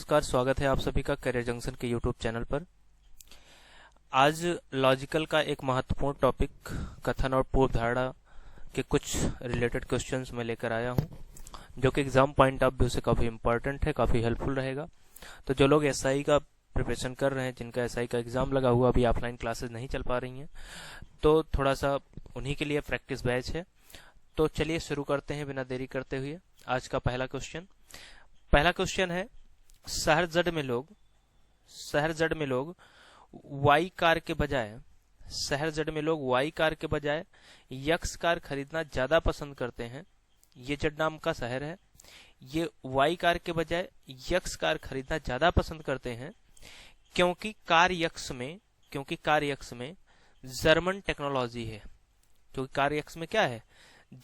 नमस्कार, स्वागत है आप सभी का करियर जंक्शन के यूट्यूब चैनल पर। आज लॉजिकल का एक महत्वपूर्ण टॉपिक कथन और पूर्व धारणा के कुछ रिलेटेड क्वेश्चंस मैं लेकर आया हूं, जो कि एग्जाम पॉइंट ऑफ व्यू से काफ़ी इंपॉर्टेंट है, काफ़ी हेल्पफुल रहेगा। तो जो लोग एसआई का प्रिपरेशन कर रहे हैं, जिनका एसआई का एग्जाम लगा हुआ, अभी ऑफलाइन क्लासेस नहीं चल पा रही हैं, तो थोड़ा सा उन्हीं के लिए प्रैक्टिस बैच है। तो चलिए शुरू करते हैं बिना देरी करते हुए आज का पहला क्वेश्चन है, शहर जड़ में लोग वाई कार के बजाय यक्स कार खरीदना ज्यादा पसंद करते हैं। ये जड़ नाम का शहर है, ये वाई कार के बजाय यक्स कार खरीदना ज्यादा पसंद करते हैं क्योंकि कार यक्स में जर्मन टेक्नोलॉजी है। क्योंकि कार यक्स में क्या है?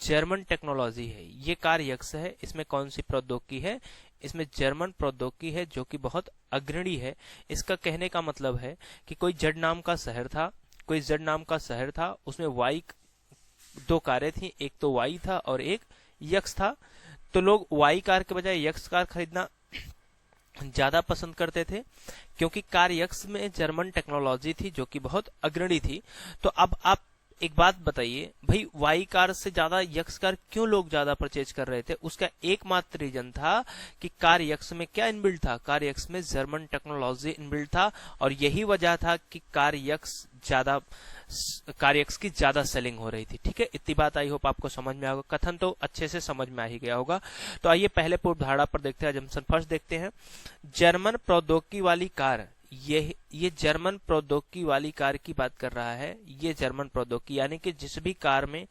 जर्मन टेक्नोलॉजी है। ये कार यक्स है, इसमें कौन सी प्रौद्योगिकी है? इसमें जर्मन प्रौद्योगिकी है, जो कि बहुत अग्रणी है। इसका कहने का मतलब है कि कोई जड़ नाम का शहर था, उसमें वाई दो कारें थी, एक तो वाई था और एक यक्स था। तो लोग वाई कार के बजाय यक्स कार खरीदना ज्यादा पसंद करते थे क्योंकि कार यक्स में जर्मन टेक्नोलॉजी थी, जो कि बहुत अग्रणी थी। तो अब आप एक बात बताइए भाई, वाई कार से ज्यादा यक्स कार क्यों लोग ज्यादा परचेज कर रहे थे? उसका एकमात्र रीजन था कि कार यक्स में क्या इनबिल्ट था? कार यक्स में जर्मन टेक्नोलॉजी इनबिल्ट था, और यही वजह था कि कार यक्स की ज्यादा सेलिंग हो रही थी। ठीक है, इतनी बात आई होप आपको समझ में आएगा। कथन तो अच्छे से समझ में आ ही गया होगा। तो आइए पहले पूर्व धारणा पर देखते हैं। जंक्शन फर्स्ट देखते हैं, जर्मन प्रौद्योगिकी वाली कार। ये जर्मन प्रौद्योगिकी वाली कार की बात कर रहा है। ये जर्मन प्रौद्योगिकी यानी कि जिस भी कार में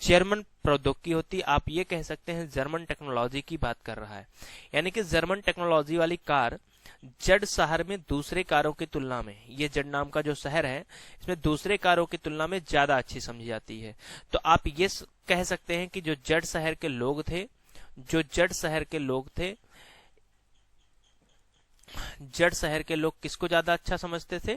जर्मन प्रौद्योगिकी होती, आप ये कह सकते हैं जर्मन टेक्नोलॉजी की बात कर रहा है। यानी कि जर्मन टेक्नोलॉजी वाली कार जड़ शहर में दूसरे कारों की तुलना में, ये जड़ नाम का जो शहर है, इसमें दूसरे कारों की तुलना में ज्यादा अच्छी समझी जाती है। तो आप ये कह सकते हैं कि जो जड़ शहर के लोग किसको ज्यादा अच्छा समझते थे?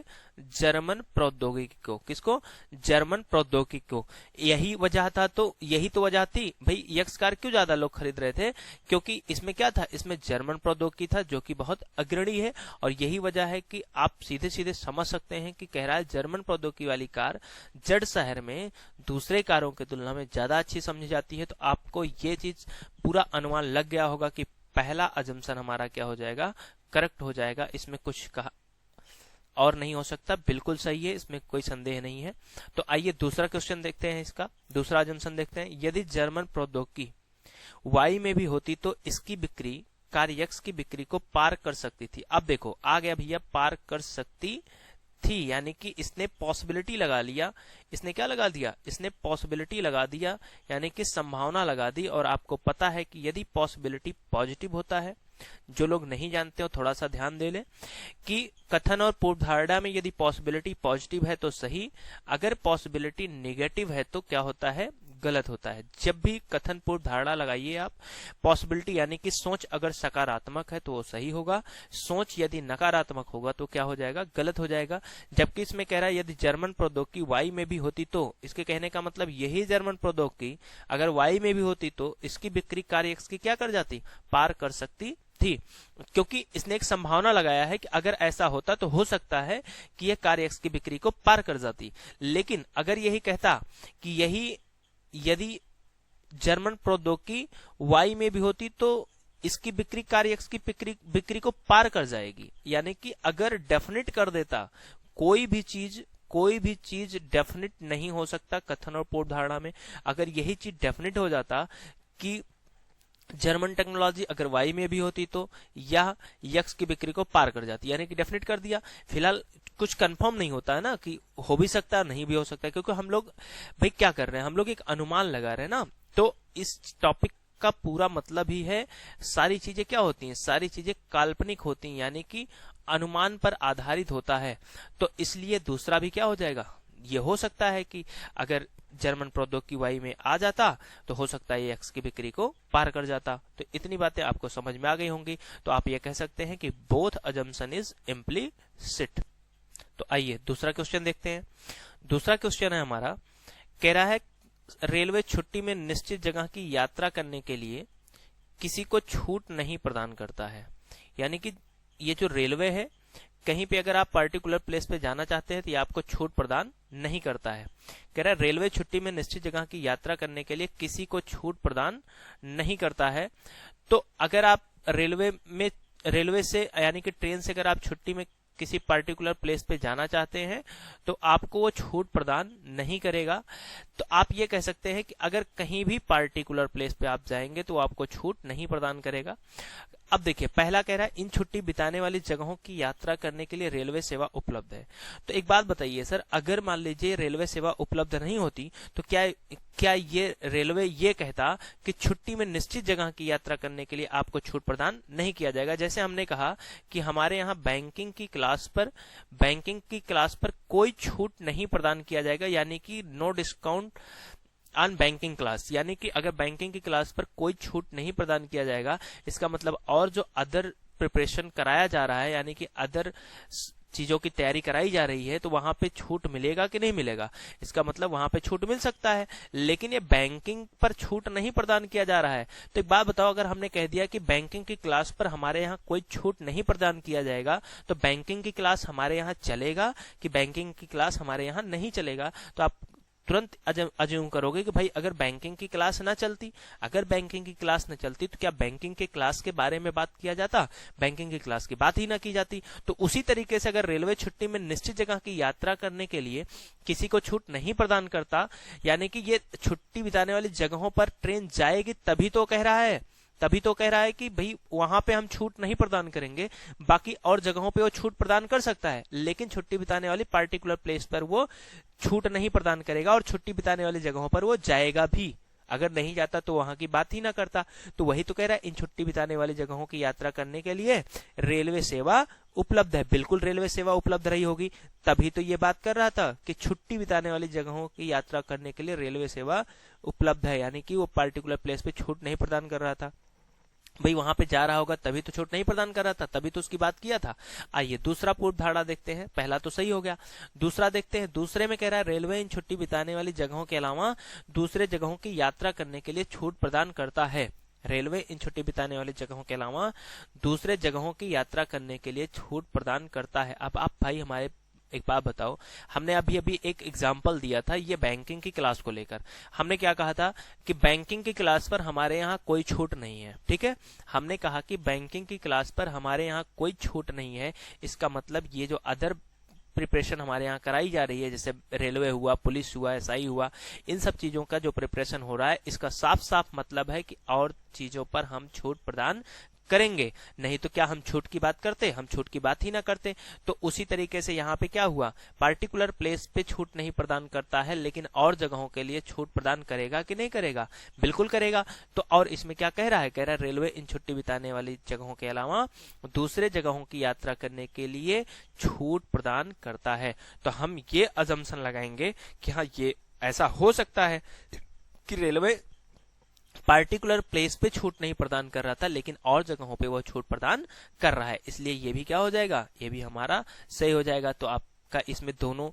जर्मन प्रौद्योगिकी को। किसको? जर्मन प्रौद्योगिकी को। यही तो वजह थी भाई, यक्स कार क्यों ज्यादा लोग खरीद रहे थे? क्योंकि इसमें क्या था? इसमें जर्मन प्रौद्योगिकी था, जो कि बहुत अग्रणी है। और यही वजह है कि आप सीधे सीधे समझ सकते हैं कि कह रहा है जर्मन प्रौद्योगिकी वाली कार जड़ शहर में दूसरे कारों की तुलना में ज्यादा अच्छी समझी जाती है। तो आपको ये चीज पूरा अनुमान लग गया होगा कि पहला अजम्पशन हमारा क्या हो जाएगा? करेक्ट हो जाएगा। इसमें कुछ कहा और नहीं हो सकता, बिल्कुल सही है, इसमें कोई संदेह नहीं है। तो आइए दूसरा क्वेश्चन देखते हैं, इसका दूसरा अजम्पशन देखते हैं। यदि जर्मन प्रौद्योगिकी वाई में भी होती तो इसकी बिक्री कार यक्स की बिक्री को पार कर सकती थी। अब देखो आ गया भैया, पार कर सकती थी, यानी कि इसने पॉसिबिलिटी लगा लिया। इसने क्या लगा दिया? इसने पॉसिबिलिटी लगा दिया, यानी कि संभावना लगा दी। और आपको पता है कि यदि पॉसिबिलिटी पॉजिटिव होता है, जो लोग नहीं जानते हो थोड़ा सा ध्यान दे लें कि कथन और पूर्व धारणा में यदि पॉसिबिलिटी पॉजिटिव है तो सही, अगर पॉसिबिलिटी नेगेटिव है तो क्या होता है? गलत होता है। जब भी कथन पूर्व धारणा लगाइए आप, पॉसिबिलिटी यानी कि सोच अगर सकारात्मक है तो वो सही होगा, सोच यदि नकारात्मक होगा तो क्या हो जाएगा? गलत हो जाएगा। जबकि इसमें कह रहा है यदि जर्मन प्रौद्योगिकी वाई में भी होती तो, इसके कहने का मतलब यही जर्मन प्रौद्योगिकी अगर वाई में भी होती तो इसकी बिक्री कार एक्स की क्या कर जाती? पार कर सकती थी। क्योंकि इसने एक संभावना लगाया है कि अगर ऐसा होता तो हो सकता है कि यह कार एक्स की बिक्री को पार कर जाती। लेकिन अगर यही कहता कि यदि जर्मन प्रौद्योगिकी वाई में भी होती तो इसकी बिक्री कार एक्स की बिक्री को पार कर जाएगी, यानी कि अगर डेफिनेट कर देता, कोई भी चीज डेफिनेट नहीं हो सकता कथन और पूर्व धारणा में। अगर यही चीज डेफिनेट हो जाता कि जर्मन टेक्नोलॉजी अगर वाई में भी होती तो यह यक्स की बिक्री को पार कर जाती, यानी कि डेफिनेट कर दिया। फिलहाल कुछ कंफर्म नहीं होता है ना, कि हो भी सकता है नहीं भी हो सकता है, क्योंकि हम लोग भाई क्या कर रहे हैं? हम लोग एक अनुमान लगा रहे हैं ना। तो इस टॉपिक का पूरा मतलब ही है, सारी चीजें क्या होती हैं? सारी चीजें काल्पनिक होती हैं, यानी कि अनुमान पर आधारित होता है। तो इसलिए दूसरा भी क्या हो जाएगा? ये हो सकता है कि अगर जर्मन प्रौद्योगिकी वाई में आ जाता तो हो सकता है एक्स की बिक्री को पार कर जाता। तो इतनी बातें आपको समझ में आ गई होंगी। तो आप ये कह सकते हैं कि बोथ अजम्पशन इज इम्प्लिसिट। तो आइए दूसरा क्वेश्चन देखते हैं। दूसरा क्वेश्चन है हमारा, कह रहा है रेलवे छुट्टी में निश्चित जगह की यात्रा करने के लिए किसी को छूट नहीं प्रदान करता है। यानी कि ये जो रेलवे है, कहीं पे अगर आप पर्टिकुलर प्लेस पे जाना चाहते हैं तो ये आपको छूट प्रदान नहीं करता है। कह रहा है रेलवे छुट्टी में निश्चित जगह की यात्रा करने के लिए किसी को छूट प्रदान नहीं करता है। तो अगर आप रेलवे से यानी कि ट्रेन से अगर आप छुट्टी में किसी पर्टिकुलर प्लेस पे जाना चाहते हैं तो आपको वो छूट प्रदान नहीं करेगा। तो आप ये कह सकते हैं कि अगर कहीं भी पर्टिकुलर प्लेस पे आप जाएंगे तो आपको छूट नहीं प्रदान करेगा। अब देखिए, पहला कह रहा है इन छुट्टी बिताने वाली जगहों की यात्रा करने के लिए रेलवे सेवा उपलब्ध है। तो एक बात बताइए सर, अगर मान लीजिए रेलवे सेवा उपलब्ध नहीं होती तो क्या ये रेलवे ये कहता कि छुट्टी में निश्चित जगह की यात्रा करने के लिए आपको छूट प्रदान नहीं किया जाएगा? जैसे हमने कहा कि हमारे यहाँ बैंकिंग की क्लास पर कोई छूट नहीं प्रदान किया जाएगा, यानी कि no discount on banking class, यानी कि अगर बैंकिंग की क्लास पर कोई छूट नहीं प्रदान किया जाएगा, इसका मतलब और जो अदर प्रिपरेशन कराया जा रहा है, यानी कि अदर चीजों की तैयारी कराई जा रही है, तो वहां पे छूट मिलेगा कि नहीं मिलेगा? इसका मतलब वहां पे छूट मिल सकता है, लेकिन ये बैंकिंग पर छूट नहीं प्रदान किया जा रहा है। तो एक बात बताओ, अगर हमने कह दिया कि बैंकिंग की क्लास पर हमारे यहाँ कोई छूट नहीं प्रदान किया जाएगा, तो बैंकिंग की क्लास हमारे यहाँ चलेगा कि बैंकिंग की क्लास हमारे यहाँ नहीं चलेगा? तो आप तुरंत अज्यूम करोगे कि भाई अगर बैंकिंग की क्लास ना चलती, तो क्या बैंकिंग के क्लास के बारे में बात किया जाता? बैंकिंग की क्लास की बात ही ना की जाती। तो उसी तरीके से अगर रेलवे छुट्टी में निश्चित जगह की यात्रा करने के लिए किसी को छूट नहीं प्रदान करता, यानी कि ये छुट्टी बिताने वाली जगहों पर ट्रेन जाएगी तभी तो कह रहा है कि भाई वहां पे हम छूट नहीं प्रदान करेंगे, बाकी और जगहों पे वो छूट प्रदान कर सकता है, लेकिन छुट्टी बिताने वाली पार्टिकुलर प्लेस पर वो छूट नहीं प्रदान करेगा और छुट्टी बिताने वाली जगहों पर वो जाएगा भी। अगर नहीं जाता तो वहां की बात ही ना करता। तो वही तो कह रहा है इन छुट्टी बिताने वाली जगहों की यात्रा करने के लिए रेलवे सेवा उपलब्ध है। बिल्कुल रेलवे सेवा उपलब्ध रही होगी, तभी तो ये बात कर रहा था कि छुट्टी बिताने वाली जगहों की यात्रा करने के लिए रेलवे सेवा उपलब्ध है, यानी कि वो पार्टिकुलर प्लेस पे छूट नहीं प्रदान कर रहा था। भाई वहां पे जा रहा होगा तभी तो छूट नहीं प्रदान कर रहा था, तभी तो उसकी बात किया था। आइए दूसरा पूर्व धारणा देखते हैं। पहला तो सही हो गया, दूसरा देखते हैं। दूसरे में कह रहा है रेलवे इन छुट्टी बिताने वाली जगहों के अलावा दूसरे जगहों की यात्रा करने के लिए छूट प्रदान करता है। रेलवे इन छुट्टी बिताने वाली जगहों के अलावा दूसरे जगहों की यात्रा करने के लिए छूट प्रदान करता है। अब आप भाई हमारे एक बात बताओ, हमने अभी एक एग्जाम्पल दिया था ये बैंकिंग की क्लास को लेकर। हमने क्या कहा था कि बैंकिंग की क्लास पर हमारे यहाँ कोई छूट नहीं है, ठीक है। हमने कहा कि बैंकिंग की क्लास पर हमारे यहाँ कोई छूट नहीं है, इसका मतलब ये जो अदर प्रिपरेशन हमारे यहाँ कराई जा रही है, जैसे रेलवे हुआ, पुलिस हुआ, एसआई हुआ, इन सब चीजों का जो प्रिपरेशन हो रहा है, इसका साफ साफ मतलब है कि और चीजों पर हम छूट प्रदान करेंगे। नहीं तो क्या हम छूट की बात करते? हम छूट की बात ही ना करते। तो उसी तरीके से यहाँ पे क्या हुआ, पार्टिकुलर प्लेस पे छूट नहीं प्रदान करता है, लेकिन और जगहों के लिए छूट प्रदान करेगा कि नहीं करेगा? बिल्कुल करेगा। तो और इसमें क्या कह रहा है? कह रहा है रेलवे इन छुट्टी बिताने वाली जगहों के अलावा दूसरे जगहों की यात्रा करने के लिए छूट प्रदान करता है। तो हम ये अजम्पशन लगाएंगे कि हाँ ये ऐसा हो सकता है कि रेलवे पार्टिकुलर प्लेस पे छूट नहीं प्रदान कर रहा था, लेकिन और जगहों पे वो छूट प्रदान कर रहा है, इसलिए ये भी क्या हो जाएगा? ये भी हमारा सही हो जाएगा। तो आपका इसमें दोनों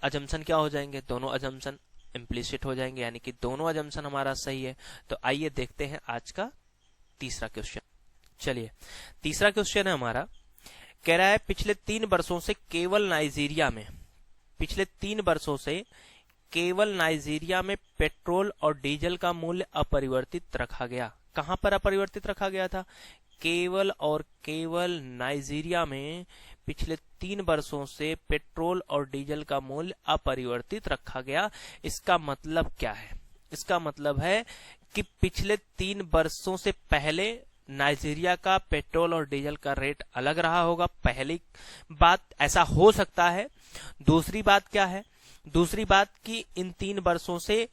अजम्पशन क्या हो जाएंगे? दोनों अजम्पशन इम्प्लिसिट हो जाएंगे, यानी कि दोनों अजम्पशन हमारा सही है। तो आइए देखते हैं आज का तीसरा क्वेश्चन। चलिए तीसरा क्वेश्चन है हमारा, कह रहा है पिछले 3 वर्षों से केवल नाइजीरिया में पेट्रोल और डीजल का मूल्य अपरिवर्तित रखा गया। कहां पर अपरिवर्तित रखा गया था? केवल और केवल नाइजीरिया में पिछले 3 वर्षों से पेट्रोल और डीजल का मूल्य अपरिवर्तित रखा गया। इसका मतलब क्या है? इसका मतलब है कि पिछले 3 वर्षों से पहले नाइजीरिया का पेट्रोल और डीजल का रेट अलग रहा होगा। पहली बात, ऐसा हो सकता है। दूसरी बात क्या है? दूसरी बात कि इन 3 वर्षों से,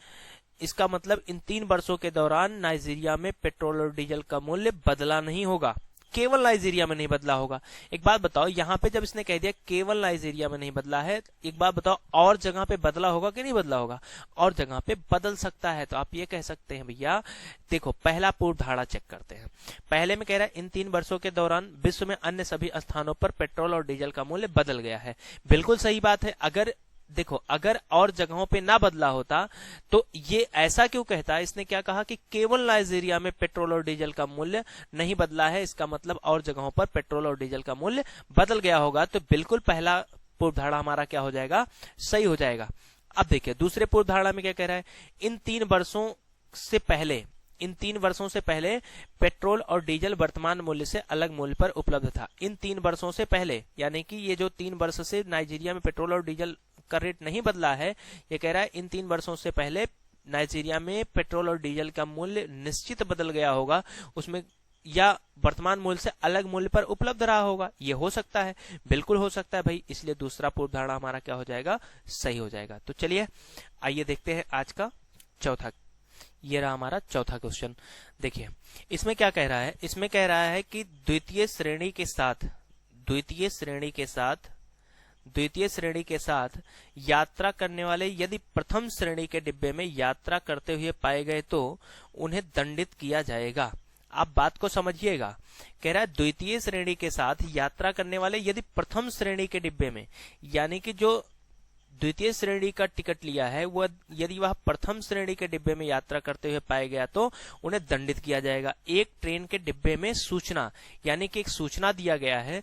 इसका मतलब इन 3 वर्षों के दौरान नाइजीरिया में पेट्रोल और डीजल का मूल्य बदला नहीं होगा, केवल नाइजीरिया में नहीं बदला होगा। एक बात बताओ, यहाँ पे जब इसने कह दिया केवल नाइजीरिया में नहीं बदला है, एक बात बताओ और जगह पे बदला होगा कि नहीं बदला होगा? और जगह पे बदल सकता है। तो आप ये कह सकते हैं भैया देखो, पहला पूर्व धारणा चेक करते हैं। पहले में कह रहा है इन 3 वर्षों के दौरान विश्व में अन्य सभी स्थानों पर पेट्रोल और डीजल का मूल्य बदल गया है। बिल्कुल सही बात है। अगर देखो अगर और जगहों पे ना बदला होता तो ये ऐसा क्यों कहता, इसने क्या कहा कि केवल नाइजीरिया में पेट्रोल और डीजल का मूल्य नहीं बदला है, इसका मतलब और जगहों पर पेट्रोल और डीजल का मूल्य बदल गया होगा। तो बिल्कुल पहला पूर्व धारणा हमारा क्या हो जाएगा, सही हो जाएगा। अब देखिए दूसरे पूर्व धारणा में क्या कह रहा है, इन 3 वर्षों से पहले पेट्रोल और डीजल वर्तमान मूल्य से अलग मूल्य पर उपलब्ध था। इन 3 वर्षों से पहले यानी कि ये जो 3 वर्ष से नाइजीरिया में पेट्रोल और डीजल का रेट नहीं बदला है, ये कह रहा है इन 3 वर्षों से पहले नाइजीरिया में पेट्रोल और डीजल का मूल्य निश्चित बदल गया होगा, उसमें या वर्तमान मूल्य से अलग मूल्य पर उपलब्ध रहा होगा। ये हो सकता है, बिल्कुल हो सकता है भाई, इसलिए दूसरा पूर्व धारणा हमारा क्या हो जाएगा, सही हो जाएगा। तो चलिए आइए देखते हैं आज का चौथा, ये रहा हमारा चौथा क्वेश्चन। देखिए इसमें क्या कह रहा है, इसमें कह रहा है कि द्वितीय श्रेणी के साथ यात्रा करने वाले यदि प्रथम श्रेणी के डिब्बे में यात्रा करते हुए पाए गए तो उन्हें दंडित किया जाएगा। आप बात को समझिएगा, कह रहा है द्वितीय श्रेणी के साथ यात्रा करने वाले यदि प्रथम श्रेणी के डिब्बे में, यानी कि जो द्वितीय श्रेणी का टिकट लिया है वह यदि वह प्रथम श्रेणी के डिब्बे में यात्रा करते हुए पाया गया तो उन्हें दंडित किया जाएगा। एक ट्रेन के डिब्बे में सूचना, यानी कि एक सूचना दिया गया है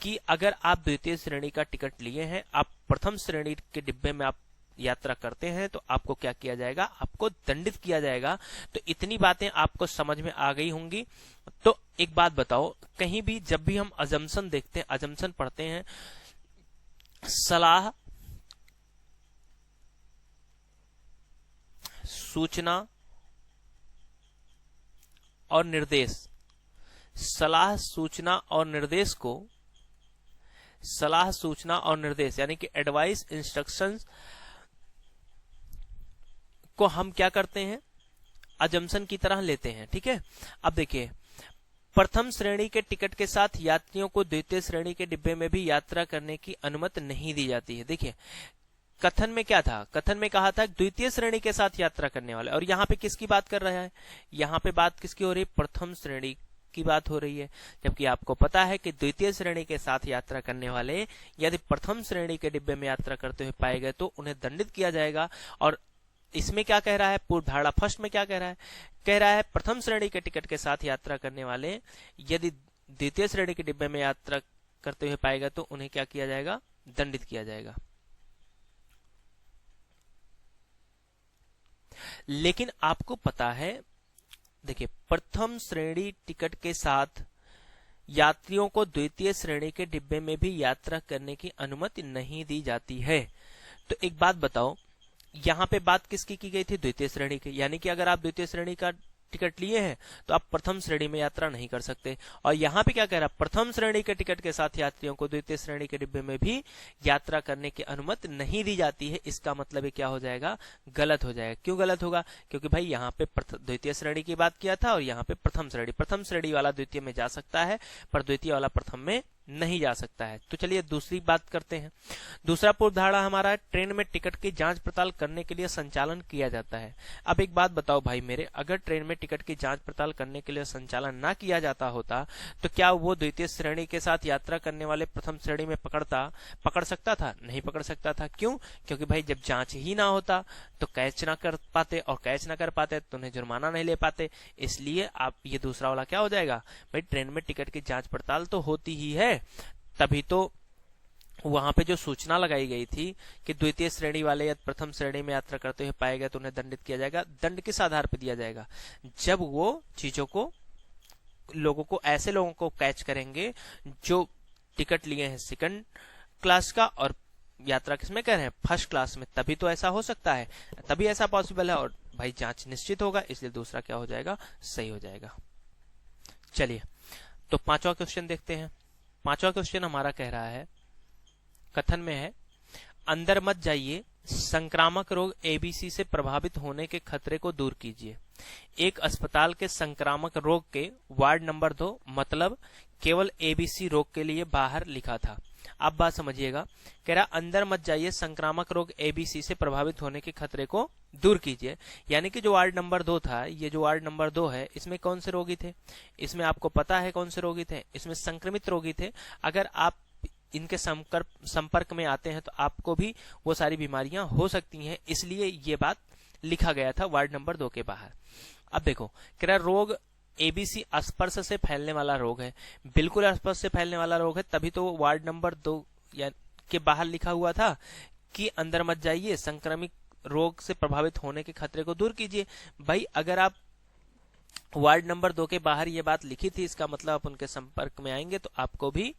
कि अगर आप द्वितीय श्रेणी का टिकट लिए हैं, आप प्रथम श्रेणी के डिब्बे में आप यात्रा करते हैं तो आपको क्या किया जाएगा, आपको दंडित किया जाएगा। तो इतनी बातें आपको समझ में आ गई होंगी। तो एक बात बताओ, कहीं भी जब भी हम अजम्पशन देखते हैं, अजम्पशन पढ़ते हैं, सलाह, सूचना और निर्देश, सलाह सूचना और निर्देश यानी कि एडवाइस, इंस्ट्रक्शंस को हम क्या करते हैं, अजम्पशन की तरह लेते हैं। ठीक है, अब देखिए प्रथम श्रेणी के टिकट के साथ यात्रियों को द्वितीय श्रेणी के डिब्बे में भी यात्रा करने की अनुमति नहीं दी जाती है। देखिए कथन में क्या था, कथन में कहा था द्वितीय श्रेणी के साथ यात्रा करने वाले, और यहाँ पे किसकी बात कर रहा है, यहाँ पे बात किसकी हो रही है, प्रथम श्रेणी की बात हो रही है। जबकि आपको पता है कि द्वितीय श्रेणी के साथ यात्रा करने वाले यदि प्रथम श्रेणी के डिब्बे में यात्रा करते हुए पाए गए तो उन्हें दंडित किया जाएगा। और इसमें क्या कह रहा है, पूर्व धारणा फर्स्ट में क्या कह रहा है, कह रहा है प्रथम श्रेणी के टिकट के साथ यात्रा करने वाले यदि द्वितीय श्रेणी के डिब्बे में यात्रा करते हुए पाए गए तो उन्हें क्या किया जाएगा, दंडित किया जाएगा। लेकिन आपको पता है, देखिए प्रथम श्रेणी टिकट के साथ यात्रियों को द्वितीय श्रेणी के डिब्बे में भी यात्रा करने की अनुमति नहीं दी जाती है। तो एक बात बताओ, यहाँ पे बात किसकी की गई थी, द्वितीय श्रेणी की, यानी कि अगर आप द्वितीय श्रेणी का टिकट लिए हैं तो आप प्रथम श्रेणी में यात्रा नहीं कर सकते। और यहाँ पे क्या कह रहा है, प्रथम श्रेणी के टिकट के साथ यात्रियों को द्वितीय श्रेणी के डिब्बे में भी यात्रा करने की अनुमति नहीं दी जाती है। इसका मतलब क्या हो जाएगा, गलत हो जाएगा। क्यों गलत होगा, क्योंकि भाई यहाँ पे द्वितीय श्रेणी की बात किया था और यहाँ पे प्रथम श्रेणी वाला द्वितीय में जा सकता है पर द्वितीय वाला प्रथम में नहीं जा सकता है। तो चलिए दूसरी बात करते हैं। दूसरा पूर्व धारणा हमारा, ट्रेन में टिकट की जांच पड़ताल करने के लिए संचालन किया जाता है। अब एक बात बताओ भाई मेरे, अगर ट्रेन में टिकट की जांच पड़ताल करने के लिए संचालन ना किया जाता होता तो क्या वो द्वितीय श्रेणी के साथ यात्रा करने वाले प्रथम श्रेणी में पकड़ सकता था, नहीं पकड़ सकता था। क्यों, क्योंकि भाई जब जांच ही ना होता तो कैच ना कर पाते, और कैच ना कर पाते तो उन्हें जुर्माना नहीं ले पाते। इसलिए आप ये दूसरा वाला क्या हो जाएगा, भाई ट्रेन में टिकट की जांच पड़ताल तो होती ही है, तभी तो वहां पे जो सूचना लगाई गई थी कि द्वितीय श्रेणी वाले या प्रथम श्रेणी में यात्रा करते हुए पाए गए तो उन्हें दंडित किया जाएगा। दंड किस आधार पर दिया जाएगा, जब वो चीजों को, लोगों को, ऐसे लोगों को कैच करेंगे जो टिकट लिए हैं सेकंड क्लास का और यात्रा किसमें कर रहे हैं, फर्स्ट क्लास में, तभी तो ऐसा हो सकता है, तभी ऐसा पॉसिबल है। और भाई जांच निश्चित होगा, इसलिए दूसरा क्या हो जाएगा, सही हो जाएगा। चलिए तो पांचवा क्वेश्चन देखते हैं। पांचवा क्वेश्चन हमारा कह रहा है, कथन में है, अंदर मत जाइए, संक्रामक रोग एबीसी से प्रभावित होने के खतरे को दूर कीजिए। एक अस्पताल के संक्रामक रोग के वार्ड नंबर 2 मतलब केवल एबीसी रोग के लिए बाहर लिखा था। आप बात समझिएगा, कह रहा अंदर मत जाइए, संक्रामक रोग एबीसी से प्रभावित होने के खतरे को दूर कीजिए। यानी कि जो वार्ड नंबर 2 था, ये जो वार्ड नंबर 2 है, इसमें कौन से रोगी थे, इसमें आपको पता है कौन से रोगी थे, इसमें संक्रमित रोगी थे। अगर आप इनके संपर्क में आते हैं तो आपको भी वो सारी बीमारियां हो सकती हैं, इसलिए ये बात लिखा गया था वार्ड नंबर 2 के बाहर। अब देखो कह रहा रोग एबीसी स्पर्श से फैलने वाला रोग है, बिल्कुल स्पर्श से फैलने वाला रोग है, तभी तो वार्ड नंबर 2 या के बाहर लिखा हुआ था कि अंदर मत जाइए, संक्रमित रोग से प्रभावित होने के खतरे को दूर कीजिए। भाई अगर आप वार्ड नंबर 2 के बाहर ये बात लिखी थी, इसका मतलब आप उनके संपर्क में आएंगे तो आपको भी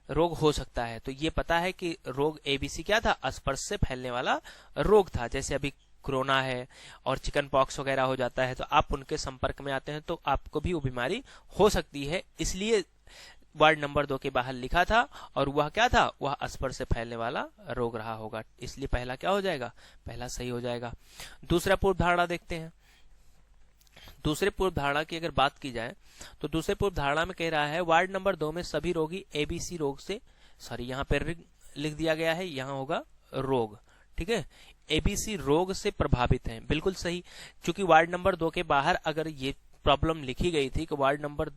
रोग हो सकता है। तो ये पता है कि रोग एबीसी क्या था, स्पर्श से फैलने वाला रोग था। जैसे अभी कोरोना है और चिकन पॉक्स वगैरह हो जाता है तो आप उनके संपर्क में आते हैं तो आपको भी वो बीमारी हो सकती है, इसलिए वार्ड नंबर 2 के बाहर लिखा था। और वह क्या था, वह स्पर्श से फैलने वाला रोग रहा होगा, इसलिए पहला क्या हो जाएगा, पहला सही हो जाएगा। दूसरा पूर्व धारणा देखते हैं। दूसरे पूर्व धारणा की अगर बात की जाए तो दूसरे पूर्व धारणा में कह रहा है वार्ड नंबर 2 में सभी रोगी एबीसी रोग से, सॉरी यहाँ पे लिख दिया गया है, यहाँ होगा रोग, ठीक है, एबीसी रोग से प्रभावित हैं, बिल्कुल सही। क्योंकि वार्ड नंबर 2 के बाहर अगर ये प्रॉब्लम लिखी गई थी कि वार्ड नंबर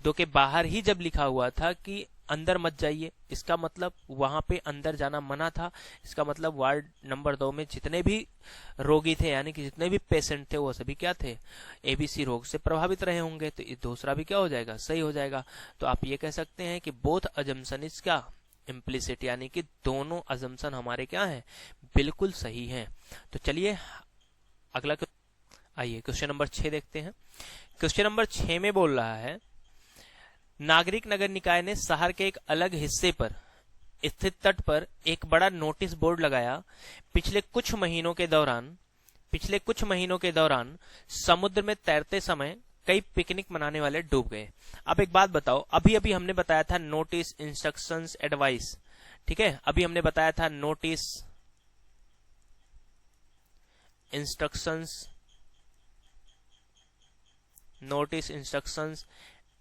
2 के बाहर ही जब लिखा हुआ था कि अंदर मत जाइए, इसका मतलब वहां पे अंदर जाना मना था, इसका मतलब वार्ड नंबर 2 में जितने भी रोगी थे यानी कि जितने भी पेशेंट थे वो सभी क्या थे, एबीसी रोग से प्रभावित रहे होंगे, तो दूसरा भी क्या हो जाएगा, सही हो जाएगा। तो आप ये कह सकते हैं कि बोथ अजम्पशन इज क्या, इम्प्लिसिट, यानी कि दोनों अजम्पशन हमारे क्या हैं, बिल्कुल सही हैं। तो चलिए अगला आइए क्वेश्चन नंबर 6 देखते हैं। क्वेश्चन नंबर 6 में बोल रहा है नागरिक नगर निकाय ने शहर के एक अलग हिस्से पर स्थित तट पर एक बड़ा नोटिस बोर्ड लगाया। पिछले कुछ महीनों के दौरान समुद्र में तैरते समय कई पिकनिक मनाने वाले डूब गए। अब एक बात बताओ, अभी अभी हमने बताया था नोटिस, इंस्ट्रक्शंस, एडवाइस, ठीक है, अभी हमने बताया था नोटिस, इंस्ट्रक्शंस,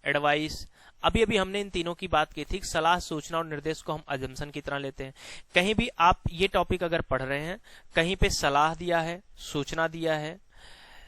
एडवाइस। अभी अभी हमने इन तीनों की बात की थी। सलाह, सूचना और निर्देश को हम अजम्पशन की तरह लेते हैं। कहीं भी आप ये टॉपिक अगर पढ़ रहे हैं, कहीं पे सलाह दिया है, सूचना दिया है,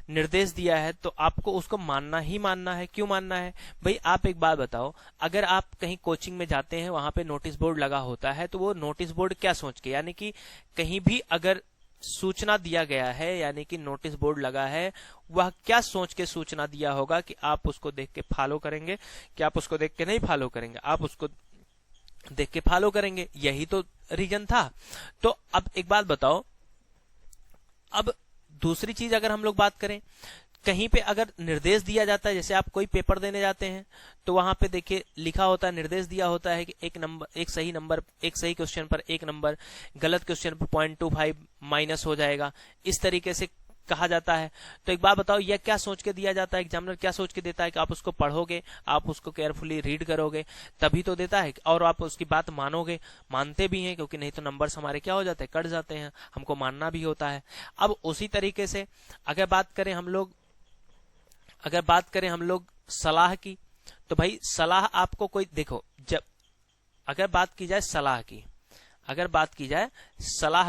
निर्देश दिया है, तो आपको उसको मानना ही मानना है। क्यों मानना है भाई, आप एक बात बताओ, अगर आप कहीं कोचिंग में जाते हैं, वहां पे नोटिस बोर्ड लगा होता है, तो वो नोटिस बोर्ड क्या सोच के, यानी कि कहीं भी अगर सूचना दिया गया है यानी कि नोटिस बोर्ड लगा है, वह क्या सोच के सूचना दिया होगा कि आप उसको देख के फॉलो करेंगे, कि आप उसको देख के नहीं फॉलो करेंगे, आप उसको देख के फॉलो करेंगे, यही तो रीजन था। तो अब एक बात बताओ, अब दूसरी चीज अगर हम लोग बात करें, कहीं पे अगर निर्देश दिया जाता है, जैसे आप कोई पेपर देने जाते हैं तो वहां पे देखिए लिखा होता है, निर्देश दिया होता है कि एक सही क्वेश्चन पर 1 नंबर, गलत क्वेश्चन पर 0.25 माइनस हो जाएगा, इस तरीके से कहा जाता है। तो एक बात बताओ, यह क्या सोच के दिया जाता है, एग्जामिनर क्या सोच के देता है कि आप उसको पढ़ोगे, आप उसको केयरफुली रीड करोगे, तभी तो देता है, और आप उसकी बात मानोगे, मानते भी हैं, क्योंकि नहीं तो नंबर्स हमारे क्या हो जाते हैं, कट जाते हैं, हमको मानना भी होता है। अब उसी तरीके से अगर बात करें हम लोग सलाह की, तो भाई सलाह आपको कोई, देखो, जब अगर बात की जाए सलाह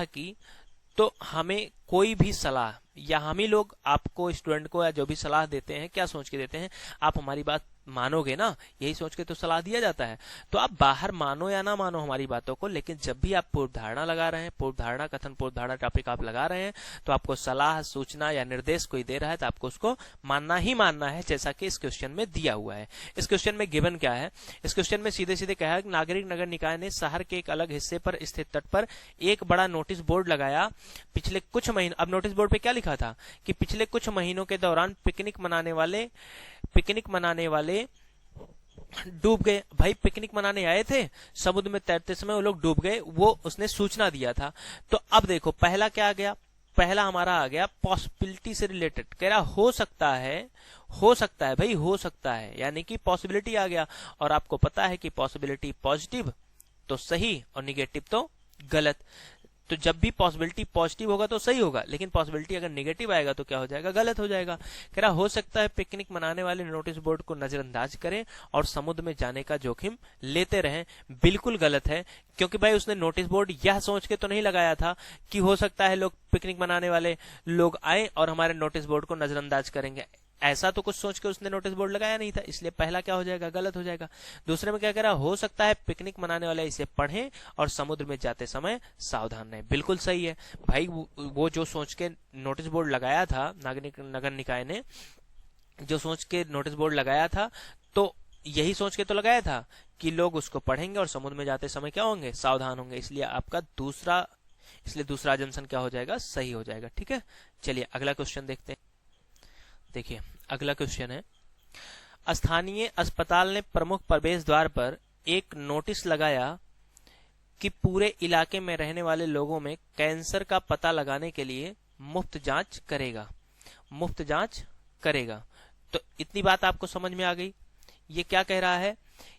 की, तो हमें कोई भी सलाह, या हम ही लोग आपको, स्टूडेंट को, या जो भी सलाह देते हैं, क्या सोच के देते हैं, आप हमारी बात मानोगे ना, यही सोच के तो सलाह दिया जाता है। तो आप बाहर मानो या ना मानो हमारी बातों को, लेकिन जब भी आप पूर्व धारणा लगा रहे हैं, पूर्व धारणा टॉपिक आप लगा रहे हैं, तो आपको सलाह, सूचना या निर्देश कोई दे रहा है तो आपको उसको मानना ही मानना है, जैसा कि इस क्वेश्चन में दिया हुआ है। इस क्वेश्चन में गिवन क्या है, इस क्वेश्चन में सीधे सीधे कहा है कि नागरिक नगर निकाय ने शहर के एक अलग हिस्से पर स्थित तट पर एक बड़ा नोटिस बोर्ड लगाया। पिछले कुछ महीनों, अब नोटिस बोर्ड पे क्या लिखा था कि पिछले कुछ महीनों के दौरान पिकनिक मनाने वाले डूब गए। भाई पिकनिक मनाने आए थे, समुद्र में तैरते समय वो लोग डूब गए, वो उसने सूचना दिया था। तो अब देखो पहला क्या आ गया, पहला हमारा आ गया पॉसिबिलिटी से रिलेटेड, कह रहा हो सकता है भाई, हो सकता है, यानी कि पॉसिबिलिटी आ गया। और आपको पता है कि पॉसिबिलिटी पॉजिटिव तो सही और निगेटिव तो गलत। तो जब भी पॉसिबिलिटी पॉजिटिव होगा तो सही होगा, लेकिन पॉसिबिलिटी अगर नेगेटिव आएगा तो क्या हो जाएगा, गलत हो जाएगा। कह रहा हो सकता है पिकनिक मनाने वाले नोटिस बोर्ड को नजरअंदाज करें और समुद्र में जाने का जोखिम लेते रहें। बिल्कुल गलत है, क्योंकि भाई उसने नोटिस बोर्ड यह सोच के तो नहीं लगाया था कि हो सकता है लोग पिकनिक मनाने वाले लोग आए और हमारे नोटिस बोर्ड को नजरअंदाज करेंगे। ऐसा तो कुछ सोच के उसने नोटिस बोर्ड लगाया नहीं था, इसलिए पहला क्या हो जाएगा, गलत हो जाएगा। दूसरे में क्या कह रहा है, हो सकता है पिकनिक मनाने वाले इसे पढ़ें और समुद्र में जाते समय सावधान रहें। बिल्कुल सही है भाई, वो जो सोच के नोटिस बोर्ड लगाया था नगर निकाय ने, जो सोच के नोटिस बोर्ड लगाया था, तो यही सोच के तो लगाया था कि लोग उसको पढ़ेंगे और समुद्र में जाते समय क्या होंगे, सावधान होंगे। इसलिए आपका दूसरा जंक्शन क्या हो जाएगा, सही हो जाएगा। ठीक है, चलिए अगला क्वेश्चन देखते हैं। देखिए अगला क्वेश्चन है, स्थानीय अस्पताल ने प्रमुख प्रवेश द्वार पर एक नोटिस लगाया कि पूरे इलाके में रहने वाले लोगों में कैंसर का पता लगाने के लिए मुफ्त जांच करेगा। मुफ्त जांच करेगा, तो इतनी बात आपको समझ में आ गई। ये क्या कह रहा है,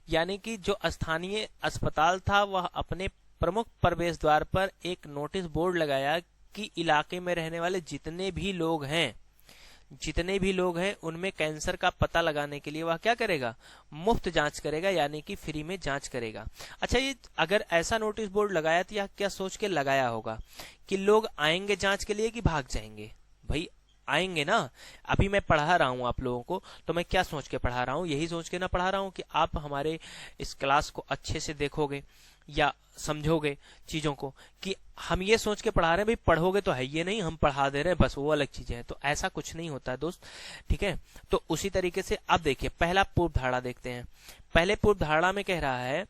यानी कि जो स्थानीय अस्पताल था वह अपने प्रमुख प्रवेश द्वार पर एक नोटिस बोर्ड लगाया कि इलाके में रहने वाले जितने भी लोग हैं उनमें कैंसर का पता लगाने के लिए वह क्या करेगा, मुफ्त जांच करेगा, यानी कि फ्री में जांच करेगा। अच्छा, ये अगर ऐसा नोटिस बोर्ड लगाया तो यह क्या सोच के लगाया होगा कि लोग आएंगे जांच के लिए कि भाग जाएंगे? भाई आएंगे ना। अभी मैं पढ़ा रहा हूं आप लोगों को, तो मैं क्या सोच के पढ़ा रहा हूं, यही सोच के ना पढ़ा रहा हूं कि आप हमारे इस क्लास को अच्छे से देखोगे या समझोगे चीजों को, कि हम ये सोच के पढ़ा रहे हैं भाई पढ़ोगे तो है, ये नहीं हम पढ़ा दे रहे हैं बस, वो अलग चीजें हैं। तो ऐसा कुछ नहीं होता है दोस्त, ठीक है। तो उसी तरीके से अब देखिए पहला पूर्व धारणा देखते हैं। पहले पूर्व धारणा में कह रहा है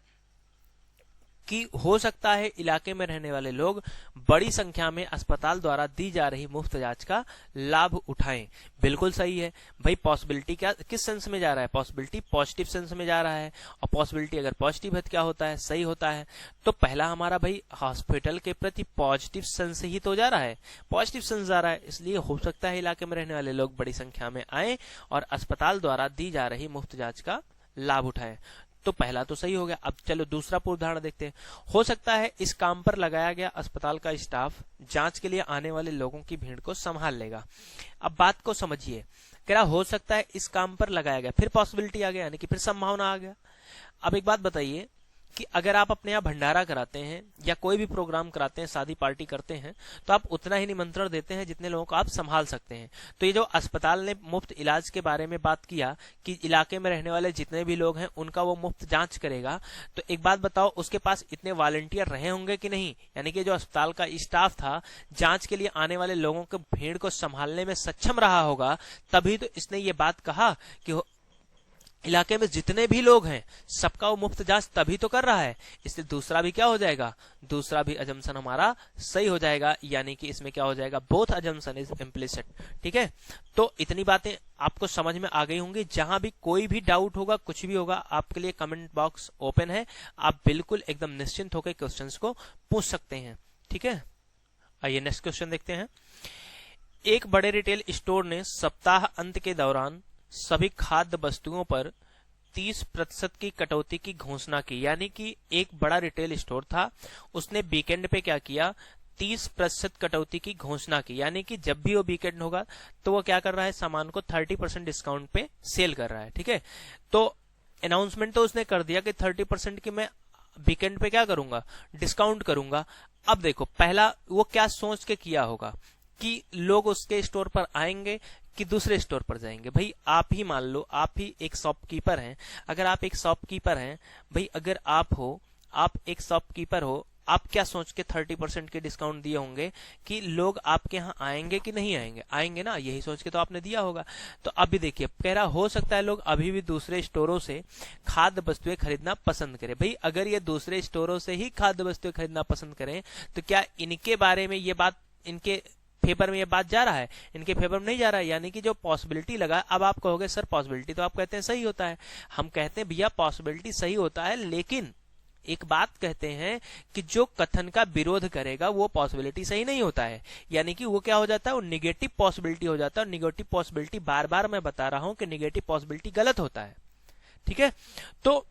कि हो सकता है इलाके में रहने वाले लोग बड़ी संख्या में अस्पताल द्वारा दी जा रही मुफ्त जांच का लाभ उठाएं। बिल्कुल सही है भाई। पॉसिबिलिटी क्या किस सेंस में जा रहा है, पॉसिबिलिटी पॉजिटिव सेंस में जा रहा है, और पॉसिबिलिटी अगर पॉजिटिव है तो क्या होता है, सही होता है। तो पहला हमारा भाई हॉस्पिटल के प्रति पॉजिटिव सेंस ही तो जा रहा है, पॉजिटिव सेंस जा रहा है, इसलिए हो सकता है इलाके में रहने वाले लोग बड़ी संख्या में आए और अस्पताल द्वारा दी जा रही मुफ्त जांच का लाभ उठाए। तो पहला तो सही हो गया। अब चलो दूसरा पूर्व धारणा देखते हैं। हो सकता है इस काम पर लगाया गया अस्पताल का स्टाफ जांच के लिए आने वाले लोगों की भीड़ को संभाल लेगा। अब बात को समझिए, कह रहा हो सकता है इस काम पर लगाया गया, फिर पॉसिबिलिटी आ गया, यानी कि फिर संभावना आ गया। अब एक बात बताइए कि अगर आप अपने यहाँ भंडारा कराते हैं या कोई भी प्रोग्राम कराते हैं, शादी पार्टी करते हैं, तो आप उतना ही निमंत्रण देते हैं जितने लोगों को आप संभाल सकते हैं। तो ये जो अस्पताल ने मुफ्त इलाज के बारे में बात किया कि इलाके में रहने वाले जितने भी लोग हैं उनका वो मुफ्त जांच करेगा, तो एक बात बताओ उसके पास इतने वॉलंटियर रहे होंगे कि नहीं? यानी कि जो अस्पताल का स्टाफ था जांच के लिए आने वाले लोगों के भीड़ को संभालने में सक्षम रहा होगा, तभी तो इसने ये बात कहा कि इलाके में जितने भी लोग हैं सबका वो मुफ्त जांच तभी तो कर रहा है। इसलिए दूसरा भी क्या हो जाएगा, दूसरा भी अजम्पशन हमारा सही हो जाएगा, यानी कि इसमें क्या हो जाएगा, बोथ अजम्पशन इज इम्प्लिसिट। ठीक है, तो इतनी बातें आपको समझ में आ गई होंगी। जहां भी कोई भी डाउट होगा, कुछ भी होगा, आपके लिए कमेंट बॉक्स ओपन है, आप बिल्कुल एकदम निश्चिंत होकर क्वेश्चंस को पूछ सकते हैं। ठीक है, आइए नेक्स्ट क्वेश्चन देखते हैं। एक बड़े रिटेल स्टोर ने सप्ताह अंत के दौरान सभी खाद्य वस्तुओं पर 30% की कटौती की घोषणा की। यानी कि एक बड़ा रिटेल स्टोर था, उसने वीकेंड पे क्या किया, 30% कटौती की घोषणा की। यानी कि जब भी वो वीकेंड होगा तो वो क्या कर रहा है, सामान को 30% डिस्काउंट पे सेल कर रहा है। ठीक है, तो अनाउंसमेंट तो उसने कर दिया कि 30% की मैं वीकेंड पे क्या करूंगा, डिस्काउंट करूंगा। अब देखो पहला वो क्या सोच के किया होगा कि लोग उसके स्टोर पर आएंगे कि दूसरे स्टोर पर जाएंगे। भाई आप ही मान लो, आप ही एक शॉपकीपर हैं। अगर आप एक शॉपकीपर हैं भाई, अगर आप एक शॉपकीपर हो, आप क्या सोच के 30% के डिस्काउंट दिए होंगे कि लोग आपके यहाँ आएंगे कि नहीं आएंगे, आएंगे ना, यही सोच के तो आपने दिया होगा। तो अब भी देखिए कह रहा हो सकता है लोग अभी भी दूसरे स्टोरों से खाद्य वस्तुएं खरीदना पसंद करें। भाई अगर ये दूसरे स्टोरों से ही खाद्य वस्तुएं खरीदना पसंद करें तो क्या इनके बारे में ये बात, इनके फेवर में ये बात जा रहा है, इनके फेवर में नहीं जा रहा है। यानी कि जो पॉसिबिलिटी लगा, अब आप कहोगे सर पॉसिबिलिटी तो आप कहते हैं सही होता है, हम कहते हैं भैया पॉसिबिलिटी सही होता है, लेकिन एक बात कहते हैं कि जो कथन का विरोध करेगा वो पॉसिबिलिटी सही नहीं होता है। यानी कि वो क्या हो जाता है, वो निगेटिव पॉसिबिलिटी हो जाता है। और निगेटिव पॉसिबिलिटी बार बार मैं बता रहा हूं कि निगेटिव पॉसिबिलिटी गलत होता है। ठीक है, तो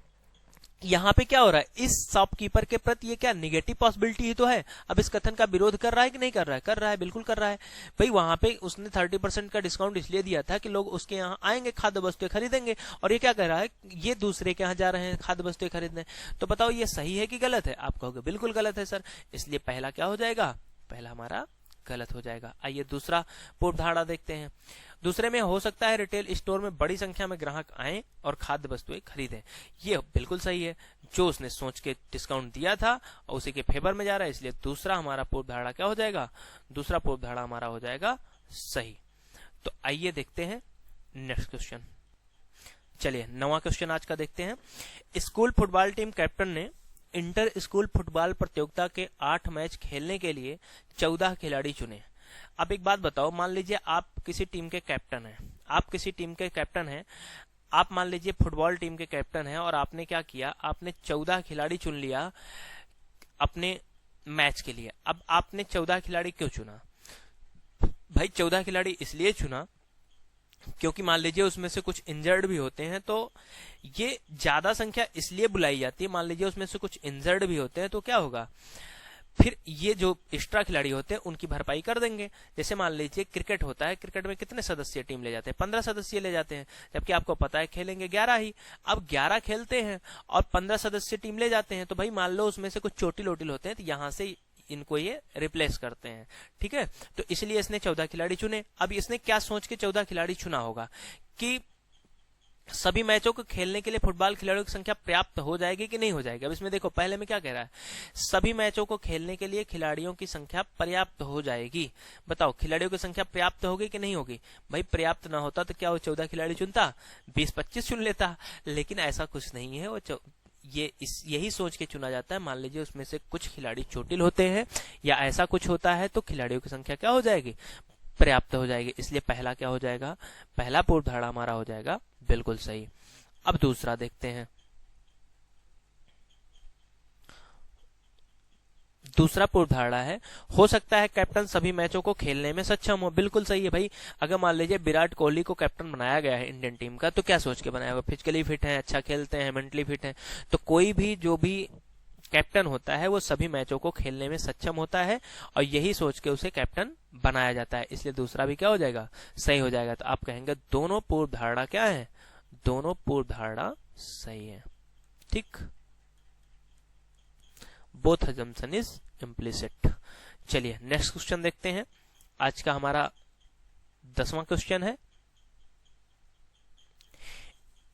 यहाँ पे क्या हो रहा है, इस शॉपकीपर के प्रति ये क्या निगेटिव पॉसिबिलिटी ही तो है। अब इस कथन का विरोध कर रहा है कि नहीं कर रहा है, कर रहा है, बिल्कुल कर रहा है। भाई वहां पे उसने 30% का डिस्काउंट इसलिए दिया था कि लोग उसके यहाँ आएंगे, खाद्य वस्तुएं खरीदेंगे। और ये क्या कर रहा है, ये दूसरे के यहाँ जा रहे हैं खाद्य वस्तुएं खरीदने। तो बताओ ये सही है कि गलत है? आप कहोगे बिल्कुल गलत है सर। इसलिए पहला क्या हो जाएगा, पहला हमारा गलत हो जाएगा। आइए दूसरा पूर्व धारणा देखते हैं। दूसरे में हो सकता है रिटेल स्टोर में बड़ी संख्या में ग्राहक आए और खाद्य वस्तुएं खरीदें। ये बिल्कुल सही है, जो उसने सोच के डिस्काउंट दिया था और उसी के फेवर में जा रहा है, इसलिए दूसरा हमारा पूर्व धारणा क्या हो जाएगा, दूसरा पूर्व धारणा हमारा हो जाएगा सही। तो आइए देखते हैं नेक्स्ट क्वेश्चन। चलिए 9वां क्वेश्चन आज का देखते हैं। स्कूल फुटबॉल टीम कैप्टन ने इंटर स्कूल फुटबॉल प्रतियोगिता के 8 मैच खेलने के लिए 14 खिलाड़ी चुने। अब एक बात बताओ, मान लीजिए आप किसी टीम के कैप्टन हैं, आप मान लीजिए फुटबॉल टीम के कैप्टन हैं और आपने क्या किया, आपने 14 खिलाड़ी चुन लिया अपने मैच के लिए। अब आपने 14 खिलाड़ी क्यों चुना भाई? 14 खिलाड़ी इसलिए चुना क्योंकि मान लीजिए उसमें से कुछ इंजर्ड भी होते हैं, तो ये ज्यादा संख्या इसलिए बुलाई जाती है। मान लीजिए उसमें से कुछ इंजर्ड भी होते हैं तो क्या होगा, फिर ये जो एक्स्ट्रा खिलाड़ी होते हैं उनकी भरपाई कर देंगे। जैसे मान लीजिए क्रिकेट होता है, क्रिकेट में कितने सदस्य टीम ले जाते हैं, 15 सदस्य ले जाते हैं, जबकि आपको पता है खेलेंगे 11 ही। अब 11 खेलते हैं और 15 सदस्य टीम ले जाते हैं, तो भाई मान लो उसमें से कुछ चोटिल वोटिल होते हैं, तो यहां से इनको ये रिप्लेस करते हैं, ठीक है। तो इसलिए इसने 14 खिलाड़ी चुने। अब इसने क्या सोच के 14 खिलाड़ी चुना होगा कि सभी मैचों को खेलने के लिए फुटबॉल खिलाड़ियों की संख्या पर्याप्त हो जाएगी कि नहीं हो जाएगी। अब इसमें देखो पहले में क्या कह रहा है, सभी मैचों को खेलने के लिए खिलाड़ियों की संख्या पर्याप्त हो जाएगी। बताओ खिलाड़ियों की संख्या पर्याप्त होगी कि नहीं होगी? भाई पर्याप्त ना होता तो क्या वो 14 खिलाड़ी चुनता, 20-25 चुन लेता, लेकिन ऐसा कुछ नहीं है। वो यही सोच के चुना जाता है, मान लीजिए उसमें से कुछ खिलाड़ी चोटिल होते हैं या ऐसा कुछ होता है, तो खिलाड़ियों की संख्या क्या हो जाएगी, पर्याप्त हो जाएगी। इसलिए पहला क्या हो जाएगा, पहला पूर्व धारणा हमारा हो जाएगा बिल्कुल सही। अब दूसरा देखते हैं। दूसरा पूर्व धारणा है, हो सकता है कैप्टन सभी मैचों को खेलने में सक्षम हो। बिल्कुल सही है भाई। अगर मान लीजिए विराट कोहली को कैप्टन बनाया गया है इंडियन टीम का, तो क्या सोच के बनाया होगा, फिजिकली फिट है, अच्छा खेलते हैं, मेंटली फिट है, तो कोई भी जो भी कैप्टन होता है वो सभी मैचों को खेलने में सक्षम होता है और यही सोच के उसे कैप्टन बनाया जाता है। इसलिए दूसरा भी क्या हो जाएगा, सही हो जाएगा। तो आप कहेंगे दोनों पूर्व धारणा क्या है, दोनों पूर्व धारणा सही है, ठीक। Both assumption is implicit. चलिए नेक्स्ट क्वेश्चन देखते हैं। आज का हमारा 10वां क्वेश्चन है।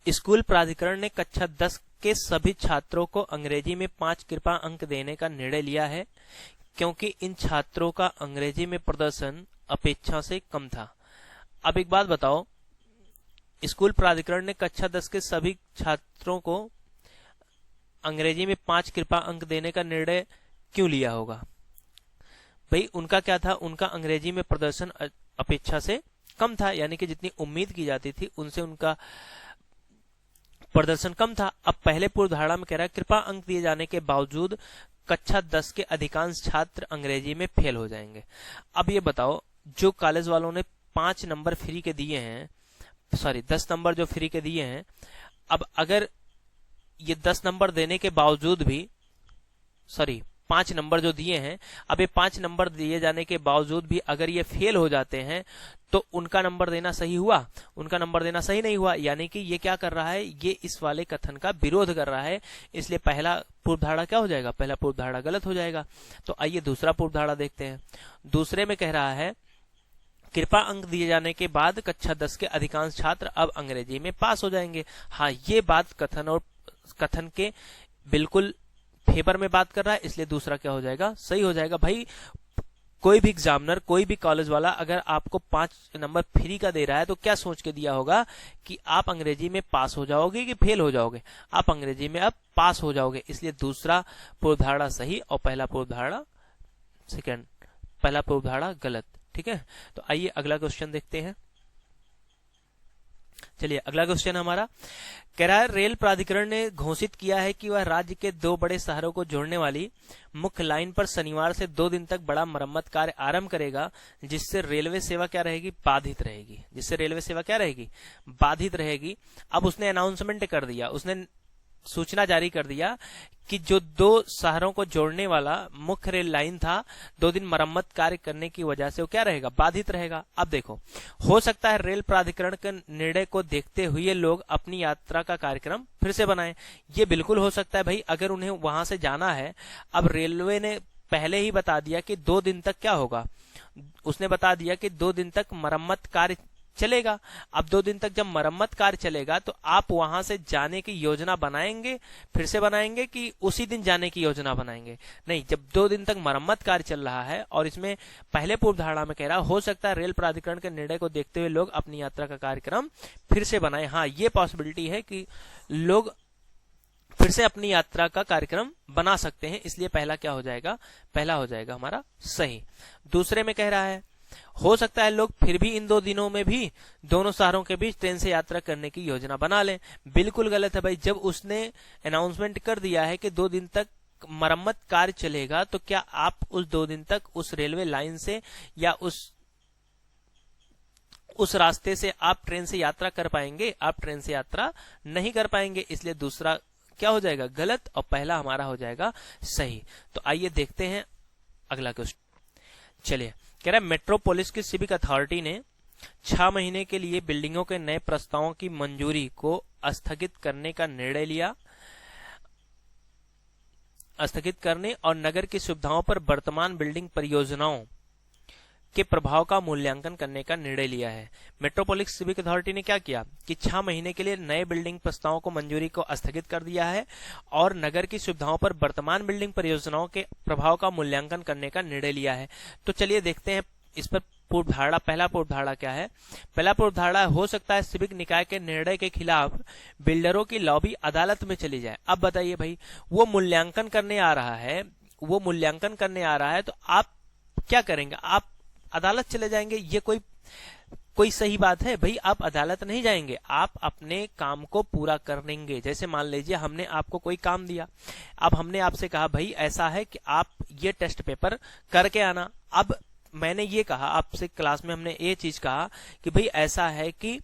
स्कूल प्राधिकरण ने कक्षा 10 के सभी छात्रों को अंग्रेजी में 5 कृपा अंक देने का निर्णय लिया है क्योंकि इन छात्रों का अंग्रेजी में प्रदर्शन अपेक्षा से कम था। अब एक बात बताओ, स्कूल प्राधिकरण ने कक्षा 10 के सभी छात्रों को अंग्रेजी में 5 कृपा अंक देने का निर्णय क्यों लिया होगा? भाई उनका क्या था, उनका अंग्रेजी में प्रदर्शन अपेक्षा से कम था, यानी कि जितनी उम्मीद की जाती थी उनसे उनका प्रदर्शन कम था। अब पहले पूर्व धारणा में कह रहा है कृपा अंक दिए जाने के बावजूद कक्षा 10 के अधिकांश छात्र अंग्रेजी में फेल हो जाएंगे। अब ये बताओ, जो कॉलेज वालों ने 5 नंबर फ्री के दिए हैं, 10 नंबर जो फ्री के दिए हैं, अब अगर ये 10 नंबर देने के बावजूद भी 5 नंबर जो दिए हैं, अब ये 5 नंबर दिए जाने के बावजूद भी अगर ये फेल हो जाते हैं तो उनका नंबर देना सही हुआ, उनका नंबर देना सही नहीं हुआ। यानी कि ये क्या कर रहा है, ये इस वाले कथन का विरोध कर रहा है। इसलिए पहला पूर्व धारणा क्या हो जाएगा, पहला पूर्व धारणा गलत हो जाएगा। तो आइए दूसरा पूर्व धारणा देखते हैं। दूसरे में कह रहा है कृपा अंक दिए जाने के बाद कक्षा 10 के अधिकांश छात्र अब अंग्रेजी में पास हो जाएंगे। हाँ, ये बात कथन के बिल्कुल फेवर में बात कर रहा है, इसलिए दूसरा क्या हो जाएगा, सही हो जाएगा। भाई कोई भी एग्जामिनर, कोई भी कॉलेज वाला अगर आपको 5 नंबर फ्री का दे रहा है तो क्या सोच के दिया होगा कि आप अंग्रेजी में पास हो जाओगे कि फेल हो जाओगे? आप अंग्रेजी में अब पास हो जाओगे। इसलिए दूसरा पूर्व धारणा सही और पहला पूर्व धारणा पहला पूर्व धारणा गलत, ठीक है। तो आइए अगला क्वेश्चन देखते हैं। चलिए अगला क्वेश्चन हमारा कह रहा है, रेल प्राधिकरण ने घोषित किया है कि वह राज्य के 2 बड़े शहरों को जोड़ने वाली मुख्य लाइन पर शनिवार से 2 दिन तक बड़ा मरम्मत कार्य आरंभ करेगा, जिससे रेलवे सेवा क्या रहेगी, बाधित रहेगी। जिससे रेलवे सेवा क्या रहेगी, बाधित रहेगी। अब उसने अनाउंसमेंट कर दिया, उसने सूचना जारी कर दिया कि जो 2 शहरों को जोड़ने वाला मुख्य रेल लाइन था, 2 दिन मरम्मत कार्य करने की वजह से वो क्या रहेगा, बाधित रहेगा। अब देखो, हो सकता है रेल प्राधिकरण के निर्णय को देखते हुए लोग अपनी यात्रा का कार्यक्रम फिर से बनाएं। ये बिल्कुल हो सकता है भाई, अगर उन्हें वहां से जाना है, अब रेलवे ने पहले ही बता दिया कि 2 दिन तक क्या होगा, उसने बता दिया कि 2 दिन तक मरम्मत कार्य चलेगा। अब 2 दिन तक जब मरम्मत कार्य चलेगा तो आप वहां से जाने की योजना बनाएंगे, फिर से बनाएंगे कि उसी दिन जाने की योजना बनाएंगे? नहीं, जब 2 दिन तक मरम्मत कार्य चल रहा है और इसमें पहले पूर्व धारणा में कह रहा हो सकता है रेल प्राधिकरण के निर्णय को देखते हुए लोग अपनी यात्रा का कार्यक्रम फिर से बनाए। हाँ, ये पॉसिबिलिटी है कि लोग फिर से अपनी यात्रा का कार्यक्रम बना सकते हैं, इसलिए पहला क्या हो जाएगा, पहला हो जाएगा हमारा सही। दूसरे में कह रहा है हो सकता है लोग फिर भी इन 2 दिनों में भी दोनों शहरों के बीच ट्रेन से यात्रा करने की योजना बना लें। बिल्कुल गलत है भाई। जब उसने अनाउंसमेंट कर दिया है कि 2 दिन तक मरम्मत कार्य चलेगा, तो क्या आप उस 2 दिन तक उस रेलवे लाइन से या उस रास्ते से आप ट्रेन से यात्रा कर पाएंगे? आप ट्रेन से यात्रा नहीं कर पाएंगे, इसलिए दूसरा क्या हो जाएगा, गलत, और पहला हमारा हो जाएगा सही। तो आइए देखते हैं अगला क्वेश्चन। चलिए, कह रहा है मेट्रोपोलिस की सिविक अथॉरिटी ने 6 महीने के लिए बिल्डिंगों के नए प्रस्तावों की मंजूरी को स्थगित करने का निर्णय लिया, स्थगित करने और नगर की सुविधाओं पर वर्तमान बिल्डिंग परियोजनाओं के प्रभाव का मूल्यांकन करने का निर्णय लिया है। मेट्रोपोलिस सिविक अथॉरिटी ने क्या किया कि 6 महीने के लिए नए बिल्डिंग प्रस्तावों को मंजूरी को स्थगित कर दिया है और नगर की सुविधाओं पर वर्तमान बिल्डिंग परियोजनाओं के प्रभाव का मूल्यांकन करने का निर्णय लिया है। तो चलिए देखते हैं इस पर पूर्व धारणा। पहला पूर्व धारणा क्या है? पहला पूर्व धारणा, हो सकता है सिविक निकाय के निर्णय के खिलाफ बिल्डरों की लॉबी अदालत में चली जाए। अब बताइए भाई, वो मूल्यांकन करने आ रहा है, वो मूल्यांकन करने आ रहा है, तो आप क्या करेंगे? आप अदालत चले जाएंगे? ये कोई सही बात है भाई? आप अदालत नहीं जाएंगे, आप अपने काम को पूरा करेंगे। जैसे मान लीजिए हमने आपको कोई काम दिया, अब हमने आपसे कहा भाई ऐसा है कि आप ये टेस्ट पेपर करके आना। अब मैंने ये कहा आपसे, क्लास में हमने ये चीज कहा कि भाई ऐसा है कि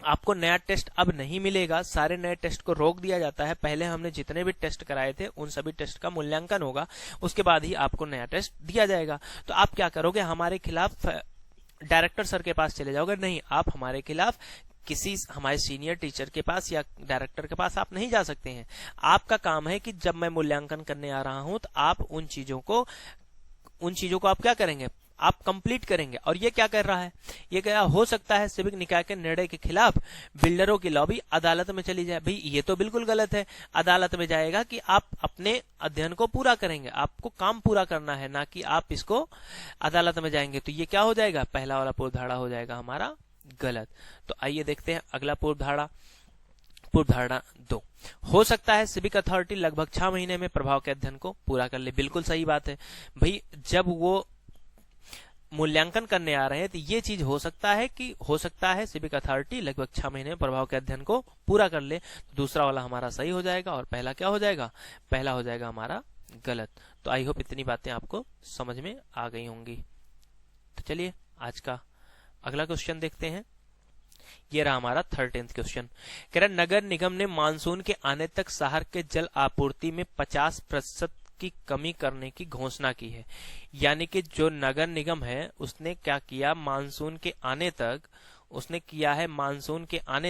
आपको नया टेस्ट अब नहीं मिलेगा, सारे नए टेस्ट को रोक दिया जाता है। पहले हमने जितने भी टेस्ट कराए थे उन सभी टेस्ट का मूल्यांकन होगा, उसके बाद ही आपको नया टेस्ट दिया जाएगा। तो आप क्या करोगे? हमारे खिलाफ डायरेक्टर सर के पास चले जाओगे? नहीं, आप हमारे खिलाफ किसी हमारे सीनियर टीचर के पास या डायरेक्टर के पास आप नहीं जा सकते हैं। आपका काम है कि जब मैं मूल्यांकन करने आ रहा हूं तो आप उन चीजों को आप क्या करेंगे? आप कंप्लीट करेंगे। और ये क्या कर रहा है? ये क्या हो सकता है सिविक निकाय के निर्णय के खिलाफ बिल्डरों की लॉबी अदालत में चली जाए? भाई ये तो बिल्कुल गलत है। अदालत में जाएगा कि आप अपने अध्ययन को पूरा करेंगे, आपको काम पूरा करना है, ना कि आप इसको अदालत में जाएंगे। तो ये क्या हो जाएगा? पहला वाला पूर्व धारणा हो जाएगा हमारा गलत। तो आइए देखते हैं अगला पूर्व धारणा। पूर्व धारणा 2, हो सकता है सिविक अथॉरिटी लगभग 6 महीने में प्रभाव के अध्ययन को पूरा कर ले। बिल्कुल सही बात है भाई। जब वो मूल्यांकन करने आ रहे हैं तो ये चीज हो सकता है सिविक अथॉरिटी लगभग 6 महीने में प्रभाव के अध्ययन को पूरा कर ले। दूसरा वाला हमारा सही हो जाएगा और पहला क्या हो जाएगा? पहला हो जाएगा हमारा गलत। तो आई होप इतनी बातें आपको समझ में आ गई होंगी। तो चलिए आज का अगला क्वेश्चन देखते हैं। ये रहा हमारा 13th क्वेश्चन। कह रहा नगर निगम ने मानसून के आने तक शहर के जल आपूर्ति में 50% की कमी करने की घोषणा की है। यानी कि जो नगर निगम है उसने क्या किया? मानसून के आने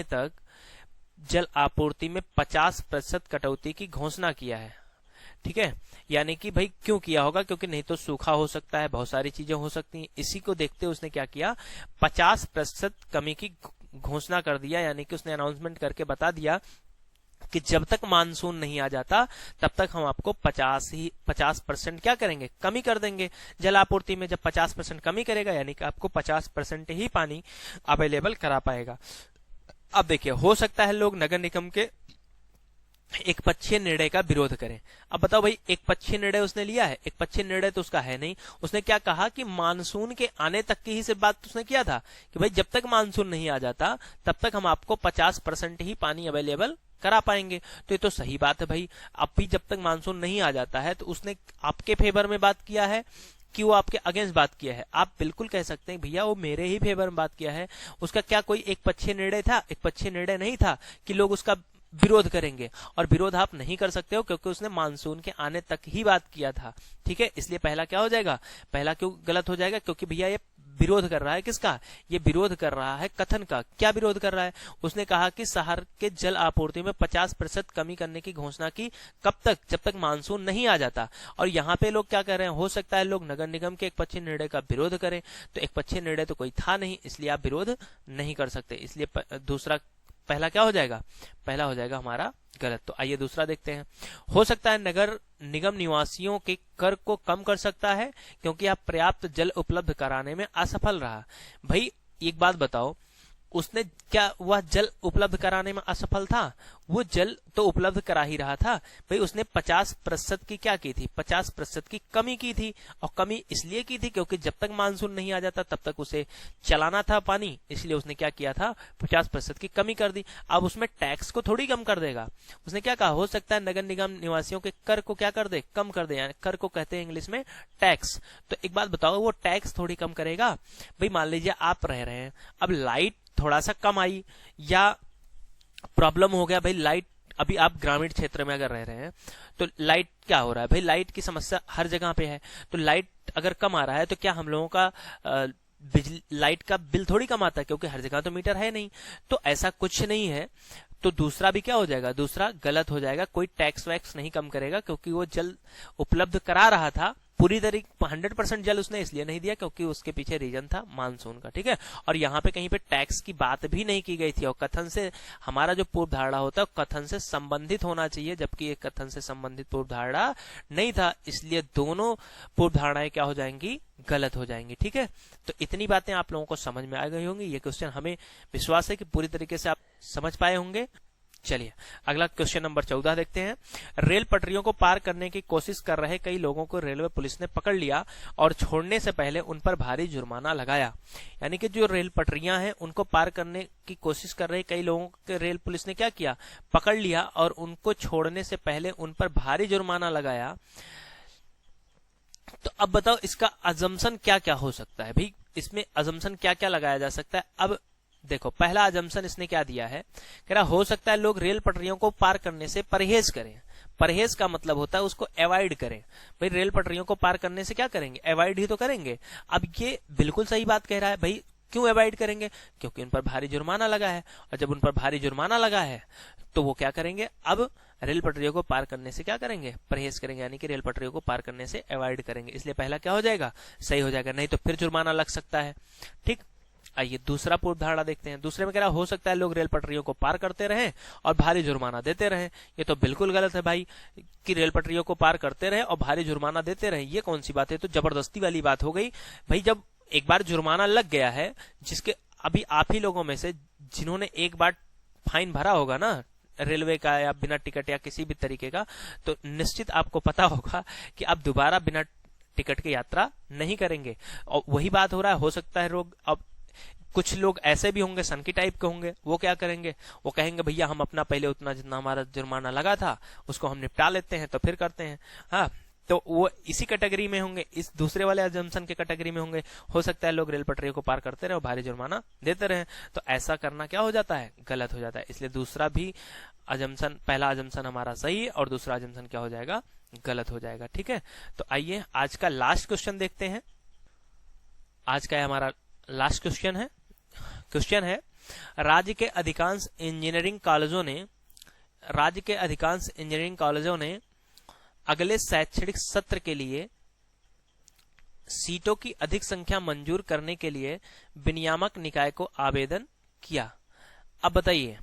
तक जल आपूर्ति में 50% कटौती की घोषणा किया है। ठीक है, यानी कि भाई क्यों किया होगा? क्योंकि नहीं तो सूखा हो सकता है, बहुत सारी चीजें हो सकती हैं। इसी को देखते उसने क्या किया? 50% कमी की घोषणा कर दिया। यानी कि उसने अनाउंसमेंट करके बता दिया कि जब तक मानसून नहीं आ जाता तब तक हम आपको 50% क्या करेंगे? कमी कर देंगे जल आपूर्ति में। जब 50% कमी करेगा यानी कि आपको 50% ही पानी अवेलेबल करा पाएगा। अब देखिए, हो सकता है लोग नगर निगम के एक पक्षीय निर्णय का विरोध करें। अब बताओ भाई, एक पक्षीय निर्णय उसने लिया है? एक पक्षीय निर्णय तो उसका है नहीं। उसने क्या कहा कि मानसून के आने तक की ही से बात उसने किया था कि भाई जब तक मानसून नहीं आ जाता तब तक हम आपको 50% ही पानी अवेलेबल करा पाएंगे। तो ये तो सही बात है भाई। अब भी जब तक मानसून नहीं आ जाता है तो उसने आपके फेवर में बात किया है कि वो आपके अगेंस्ट बात किया है? आप बिल्कुल कह सकते हैं भैया वो मेरे ही फेवर में बात किया है। उसका क्या कोई एक पक्षीय निर्णय था? एक पक्षीय निर्णय नहीं था कि लोग उसका विरोध करेंगे। और विरोध आप नहीं कर सकते हो क्योंकि उसने मानसून के आने तक ही बात किया था। ठीक है, इसलिए पहला क्या हो जाएगा? पहला क्यों गलत हो जाएगा? क्योंकि भैया ये विरोध कर रहा है किसका, ये विरोध कर रहा है कथन का। क्या विरोध कर रहा है, उसने कहा कि शहर के जल आपूर्ति में 50% कमी करने की घोषणा की, कब तक, जब तक मानसून नहीं आ जाता। और यहाँ पे लोग क्या कर रहे हैं, हो सकता है लोग नगर निगम के एकपक्षीय निर्णय का विरोध करें, तो एकपक्षीय निर्णय तो कोई था नहीं, इसलिए आप विरोध नहीं कर सकते, इसलिए दूसरा, पहला क्या हो जाएगा, पहला हो जाएगा हमारा गलत। तो आइए दूसरा देखते हैं। हो सकता है नगर निगम निवासियों के कर को कम कर सकता है क्योंकि आप पर्याप्त जल उपलब्ध कराने में असफल रहा। भाई एक बात बताओ, उसने क्या वह जल उपलब्ध कराने में असफल था, वो जल तो उपलब्ध करा ही रहा था। भाई उसने 50% की क्या की थी, 50% की कमी की थी, और कमी इसलिए की थी क्योंकि जब तक मानसून नहीं आ जाता तब तक उसे चलाना था पानी, इसलिए उसने क्या किया था, 50% की कमी कर दी। अब उसमें टैक्स को थोड़ी कम कर देगा, उसने क्या कहा, हो सकता है नगर निगम निवासियों के कर को क्या कर दे, कम कर दे, यानी कर को कहते हैं इंग्लिश में टैक्स। तो एक बात बताओ, वो टैक्स थोड़ी कम करेगा। भाई मान लीजिए आप रह रहे हैं, अब लाइट थोड़ा सा कम आई या प्रॉब्लम हो गया, भाई लाइट, अभी आप ग्रामीण क्षेत्र में अगर रह रहे हैं तो लाइट क्या हो रहा है, भाई लाइट की समस्या हर जगह पे है, तो लाइट अगर कम आ रहा है तो क्या हम लोगों का बिजली लाइट का बिल थोड़ी कम आता है, क्योंकि हर जगह तो मीटर है नहीं, तो ऐसा कुछ नहीं है। तो दूसरा भी क्या हो जाएगा, दूसरा गलत हो जाएगा, कोई टैक्स वैक्स नहीं कम करेगा क्योंकि वो जल उपलब्ध करा रहा था, पूरी तरीके 100% जल उसने इसलिए नहीं दिया क्योंकि उसके पीछे रीजन था मानसून का, ठीक है। और यहाँ पे कहीं पे टैक्स की बात भी नहीं की गई थी, और कथन से हमारा जो पूर्व धारणा होता है कथन से संबंधित होना चाहिए, जबकि ये कथन से संबंधित पूर्व धारणा नहीं था, इसलिए दोनों पूर्व धारणाएं क्या हो जाएंगी, गलत हो जाएंगी, ठीक है। तो इतनी बातें आप लोगों को समझ में आ गई होंगी। ये क्वेश्चन हमें विश्वास है कि पूरी तरीके से आप समझ पाए होंगे। चलिए अगला क्वेश्चन नंबर 14 देखते हैं। रेल पटरियों को पार करने की कोशिश कर रहे कई लोगों को रेलवे पुलिस ने पकड़ लिया और छोड़ने से पहले उन पर भारी जुर्माना लगाया। यानी कि जो रेल पटरियां हैं उनको पार करने की कोशिश कर रहे कई लोगों के रेल पुलिस ने क्या किया, पकड़ लिया और उनको छोड़ने से पहले उन पर भारी जुर्माना लगाया। तो अब बताओ इसका अजम्पशन क्या क्या हो सकता है, भाई इसमें अजम्पशन क्या क्या लगाया जा सकता है। अब देखो पहला अजम्पशन इसने क्या दिया है, कह रहा हो सकता है लोग रेल पटरियों को पार करने से परहेज करें। परहेज का मतलब होता है उसको अवॉइड करें। भाई रेल पटरियों को पार करने से क्या करेंगे, अवॉइड ही तो करेंगे। अब ये बिल्कुल सही बात कह रहा है, भाई क्यों अवॉइड करेंगे, क्योंकि उन पर भारी जुर्माना लगा है, और जब उन पर भारी जुर्माना लगा है तो वो क्या करेंगे, अब रेल पटरियों को पार करने से क्या करेंगे, परहेज करेंगे, यानी कि रेल पटरियों को पार करने से अवॉइड करेंगे। इसलिए पहला क्या हो जाएगा, सही हो जाएगा, नहीं तो फिर जुर्माना लग सकता है, ठीक। आइए दूसरा पूर्व धारणा देखते हैं। दूसरे में कह रहा हो सकता है लोग रेल पटरियों को पार करते रहें और भारी जुर्माना देते रहें। ये तो बिल्कुल गलत है भाई, कि रेल पटरियों को पार करते रहे और भारी जुर्माना देते रहे, ये कौन सी बात है, तो जबरदस्ती वाली बात हो गई। भाई जब एक बार जुर्माना लग गया है, जिसके अभी आप ही लोगों में से जिन्होंने एक बार फाइन भरा होगा ना रेलवे का या बिना टिकट या किसी भी तरीके का, तो निश्चित आपको पता होगा कि आप दोबारा बिना टिकट की यात्रा नहीं करेंगे। और वही बात हो रहा है, हो सकता है लोग, अब कुछ लोग ऐसे भी होंगे सनकी टाइप के होंगे, वो क्या करेंगे, वो कहेंगे भैया हम अपना पहले उतना जितना हमारा जुर्माना लगा था उसको हम निपटा लेते हैं तो फिर करते हैं। हाँ, तो वो इसी कैटेगरी में होंगे, इस दूसरे वाले अजम्पशन के कैटेगरी में होंगे। हो सकता है लोग रेल पटरियों को पार करते रहे और भारी जुर्माना देते रहे, तो ऐसा करना क्या हो जाता है, गलत हो जाता है। इसलिए दूसरा भी अजम्पशन, पहला अजम्पशन हमारा सही है और दूसरा अजम्पशन क्या हो जाएगा, गलत हो जाएगा, ठीक है। तो आइए आज का लास्ट क्वेश्चन देखते हैं। आज का हमारा लास्ट क्वेश्चन है, राज्य के अधिकांश इंजीनियरिंग कॉलेजों ने अगले शैक्षणिक सत्र के लिए सीटों की अधिक संख्या मंजूर करने के लिए विनियामक निकाय को आवेदन किया। अब बताइए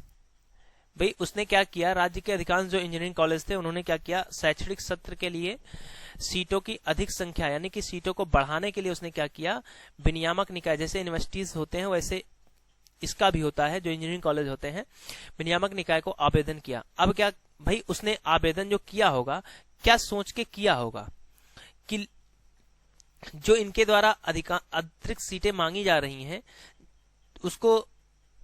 भाई उसने क्या किया, राज्य के अधिकांश जो इंजीनियरिंग कॉलेज थे उन्होंने क्या किया, शैक्षणिक सत्र के लिए सीटों की अधिक संख्या यानी कि सीटों को बढ़ाने के लिए उसने क्या किया, विनियामक निकाय, जैसे यूनिवर्सिटीज होते हैं वैसे इसका भी होता है, जो इंजीनियरिंग कॉलेज होते हैं, विनियामक निकाय को आवेदन किया। अब क्या भाई उसने आवेदन जो किया होगा, क्या सोच के किया होगा कि जो इनके द्वारा अतिरिक्त सीटें मांगी जा रही हैं उसको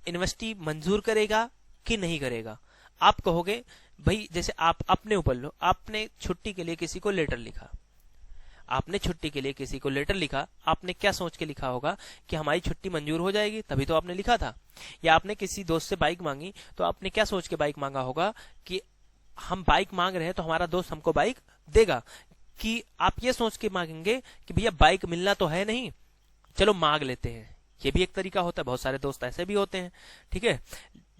यूनिवर्सिटी मंजूर करेगा कि नहीं करेगा। आप कहोगे भाई जैसे आप अपने ऊपर लो, आपने छुट्टी के लिए किसी को लेटर लिखा, आपने क्या सोच के लिखा होगा कि हमारी छुट्टी मंजूर हो जाएगी, तभी तो आपने लिखा था। या आपने किसी दोस्त से बाइक मांगी तो आपने क्या सोच के बाइक मांगा होगा कि हम बाइक मांग रहे हैं तो हमारा दोस्त हमको बाइक देगा, कि आप ये सोच के मांगेंगे कि भैया बाइक मिलना तो है नहीं, चलो मांग लेते हैं, ये भी एक तरीका होता है, बहुत सारे दोस्त ऐसे भी होते हैं, ठीक है,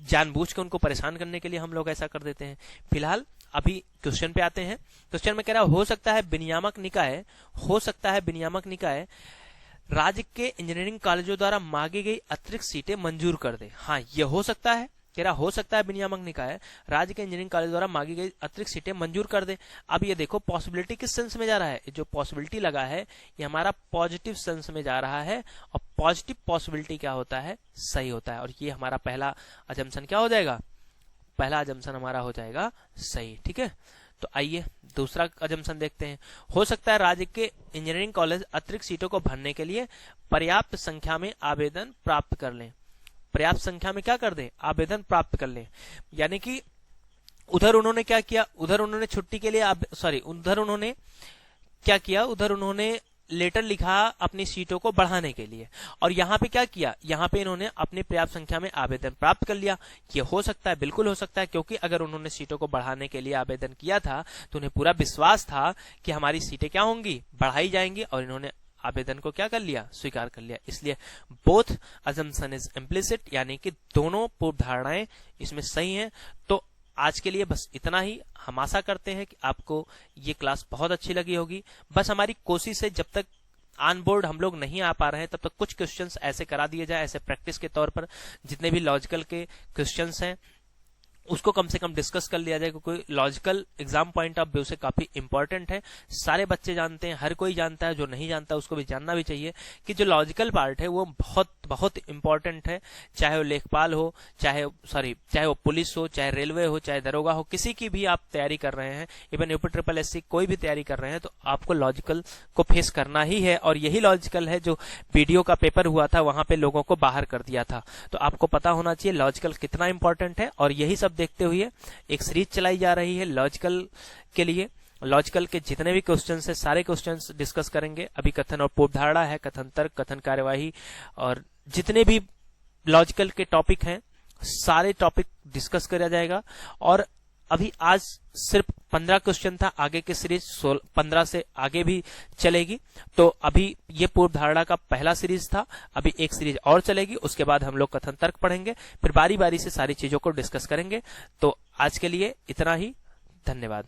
जानबूझ के उनको परेशान करने के लिए हम लोग ऐसा कर देते हैं। फिलहाल अभी क्वेश्चन पे आते हैं। क्वेश्चन में कह रहा हो सकता है विनियामक निकाय, हो सकता है विनियामक निकाय राज्य के इंजीनियरिंग कॉलेजों द्वारा मांगी गई अतिरिक्त सीटें मंजूर कर दे। हाँ, ये हो सकता है, कह रहा हो सकता है विनियामक निकाय राज्य के इंजीनियरिंग कॉलेज द्वारा मांगी गई अतिरिक्त सीटें मंजूर कर दे। अब ये देखो पॉसिबिलिटी किस सेंस में जा रहा है, जो पॉसिबिलिटी लगा है ये हमारा पॉजिटिव सेंस में जा रहा है, और पॉजिटिव पॉसिबिलिटी क्या होता है, सही होता है, और ये हमारा पहला अजम्पशन क्या हो जाएगा, पहला अजम्पशन हमारा हो जाएगा सही, ठीक है। तो आइए दूसरा अजम्पशन देखते हैं। हो सकता है राज्य के इंजीनियरिंग कॉलेज अतिरिक्त सीटों को भरने के लिए पर्याप्त संख्या में आवेदन प्राप्त कर लें। पर्याप्त संख्या में क्या कर दें, आवेदन प्राप्त कर लें, यानी कि उधर उन्होंने क्या किया, उधर उन्होंने छुट्टी के लिए उधर उन्होंने क्या किया, उधर उन्होंने लेटर लिखा अपनी सीटों को बढ़ाने के लिए, और यहाँ पे क्या किया, यहाँ पे इन्होंने अपनी पर्याप्त संख्या में आवेदन प्राप्त कर लिया। ये हो सकता है, बिल्कुल हो सकता है, क्योंकि अगर उन्होंने सीटों को बढ़ाने के लिए आवेदन किया था तो उन्हें पूरा विश्वास था कि हमारी सीटें क्या होंगी, बढ़ाई जाएंगी, और इन्होंने आवेदन को क्या कर लिया, स्वीकार कर लिया। इसलिए बोथ अजम्पशन इज इम्प्लिसिट, यानी कि दोनों पूर्व धारणाएं इसमें सही हैं। तो आज के लिए बस इतना ही। हम आशा करते हैं कि आपको ये क्लास बहुत अच्छी लगी होगी। बस हमारी कोशिश है जब तक ऑन बोर्ड हम लोग नहीं आ पा रहे हैं तब तक कुछ क्वेश्चंस ऐसे करा दिए जाए, ऐसे प्रैक्टिस के तौर पर जितने भी लॉजिकल के क्वेश्चंस हैं उसको कम से कम डिस्कस कर लिया जाए, क्योंकि logical exam point of view से काफी इंपॉर्टेंट है। सारे बच्चे जानते हैं, हर कोई जानता है, जो नहीं जानता उसको भी जानना भी चाहिए कि जो लॉजिकल पार्ट है वो बहुत बहुत इंपॉर्टेंट है। चाहे वो लेखपाल हो, चाहे वो पुलिस हो, चाहे रेलवे हो, चाहे दरोगा हो, किसी की भी आप तैयारी कर रहे हैं, इवन यूपी ट्रिपल एससी कोई भी तैयारी कर रहे हैं, तो आपको लॉजिकल को फेस करना ही है। और यही लॉजिकल है जो वीडियो का पेपर हुआ था वहां पे लोगों को बाहर कर दिया था। तो आपको पता होना चाहिए लॉजिकल कितना इंपॉर्टेंट है, और यही सब देखते हुए एक सीरीज चलाई जा रही है लॉजिकल के लिए। लॉजिकल के जितने भी क्वेश्चंस है सारे क्वेश्चंस डिस्कस करेंगे। अभी कथन और पूर्व धारणा है, कथन तर्क, कथन कार्यवाही, और जितने भी लॉजिकल के टॉपिक हैं सारे टॉपिक डिस्कस किया जाएगा। और अभी आज सिर्फ 15 क्वेश्चन था, आगे की सीरीज 15 से आगे भी चलेगी। तो अभी ये पूर्व धारणा का पहला सीरीज था, अभी एक सीरीज और चलेगी, उसके बाद हम लोग कथन तर्क पढ़ेंगे, फिर बारी बारी से सारी चीजों को डिस्कस करेंगे। तो आज के लिए इतना ही, धन्यवाद।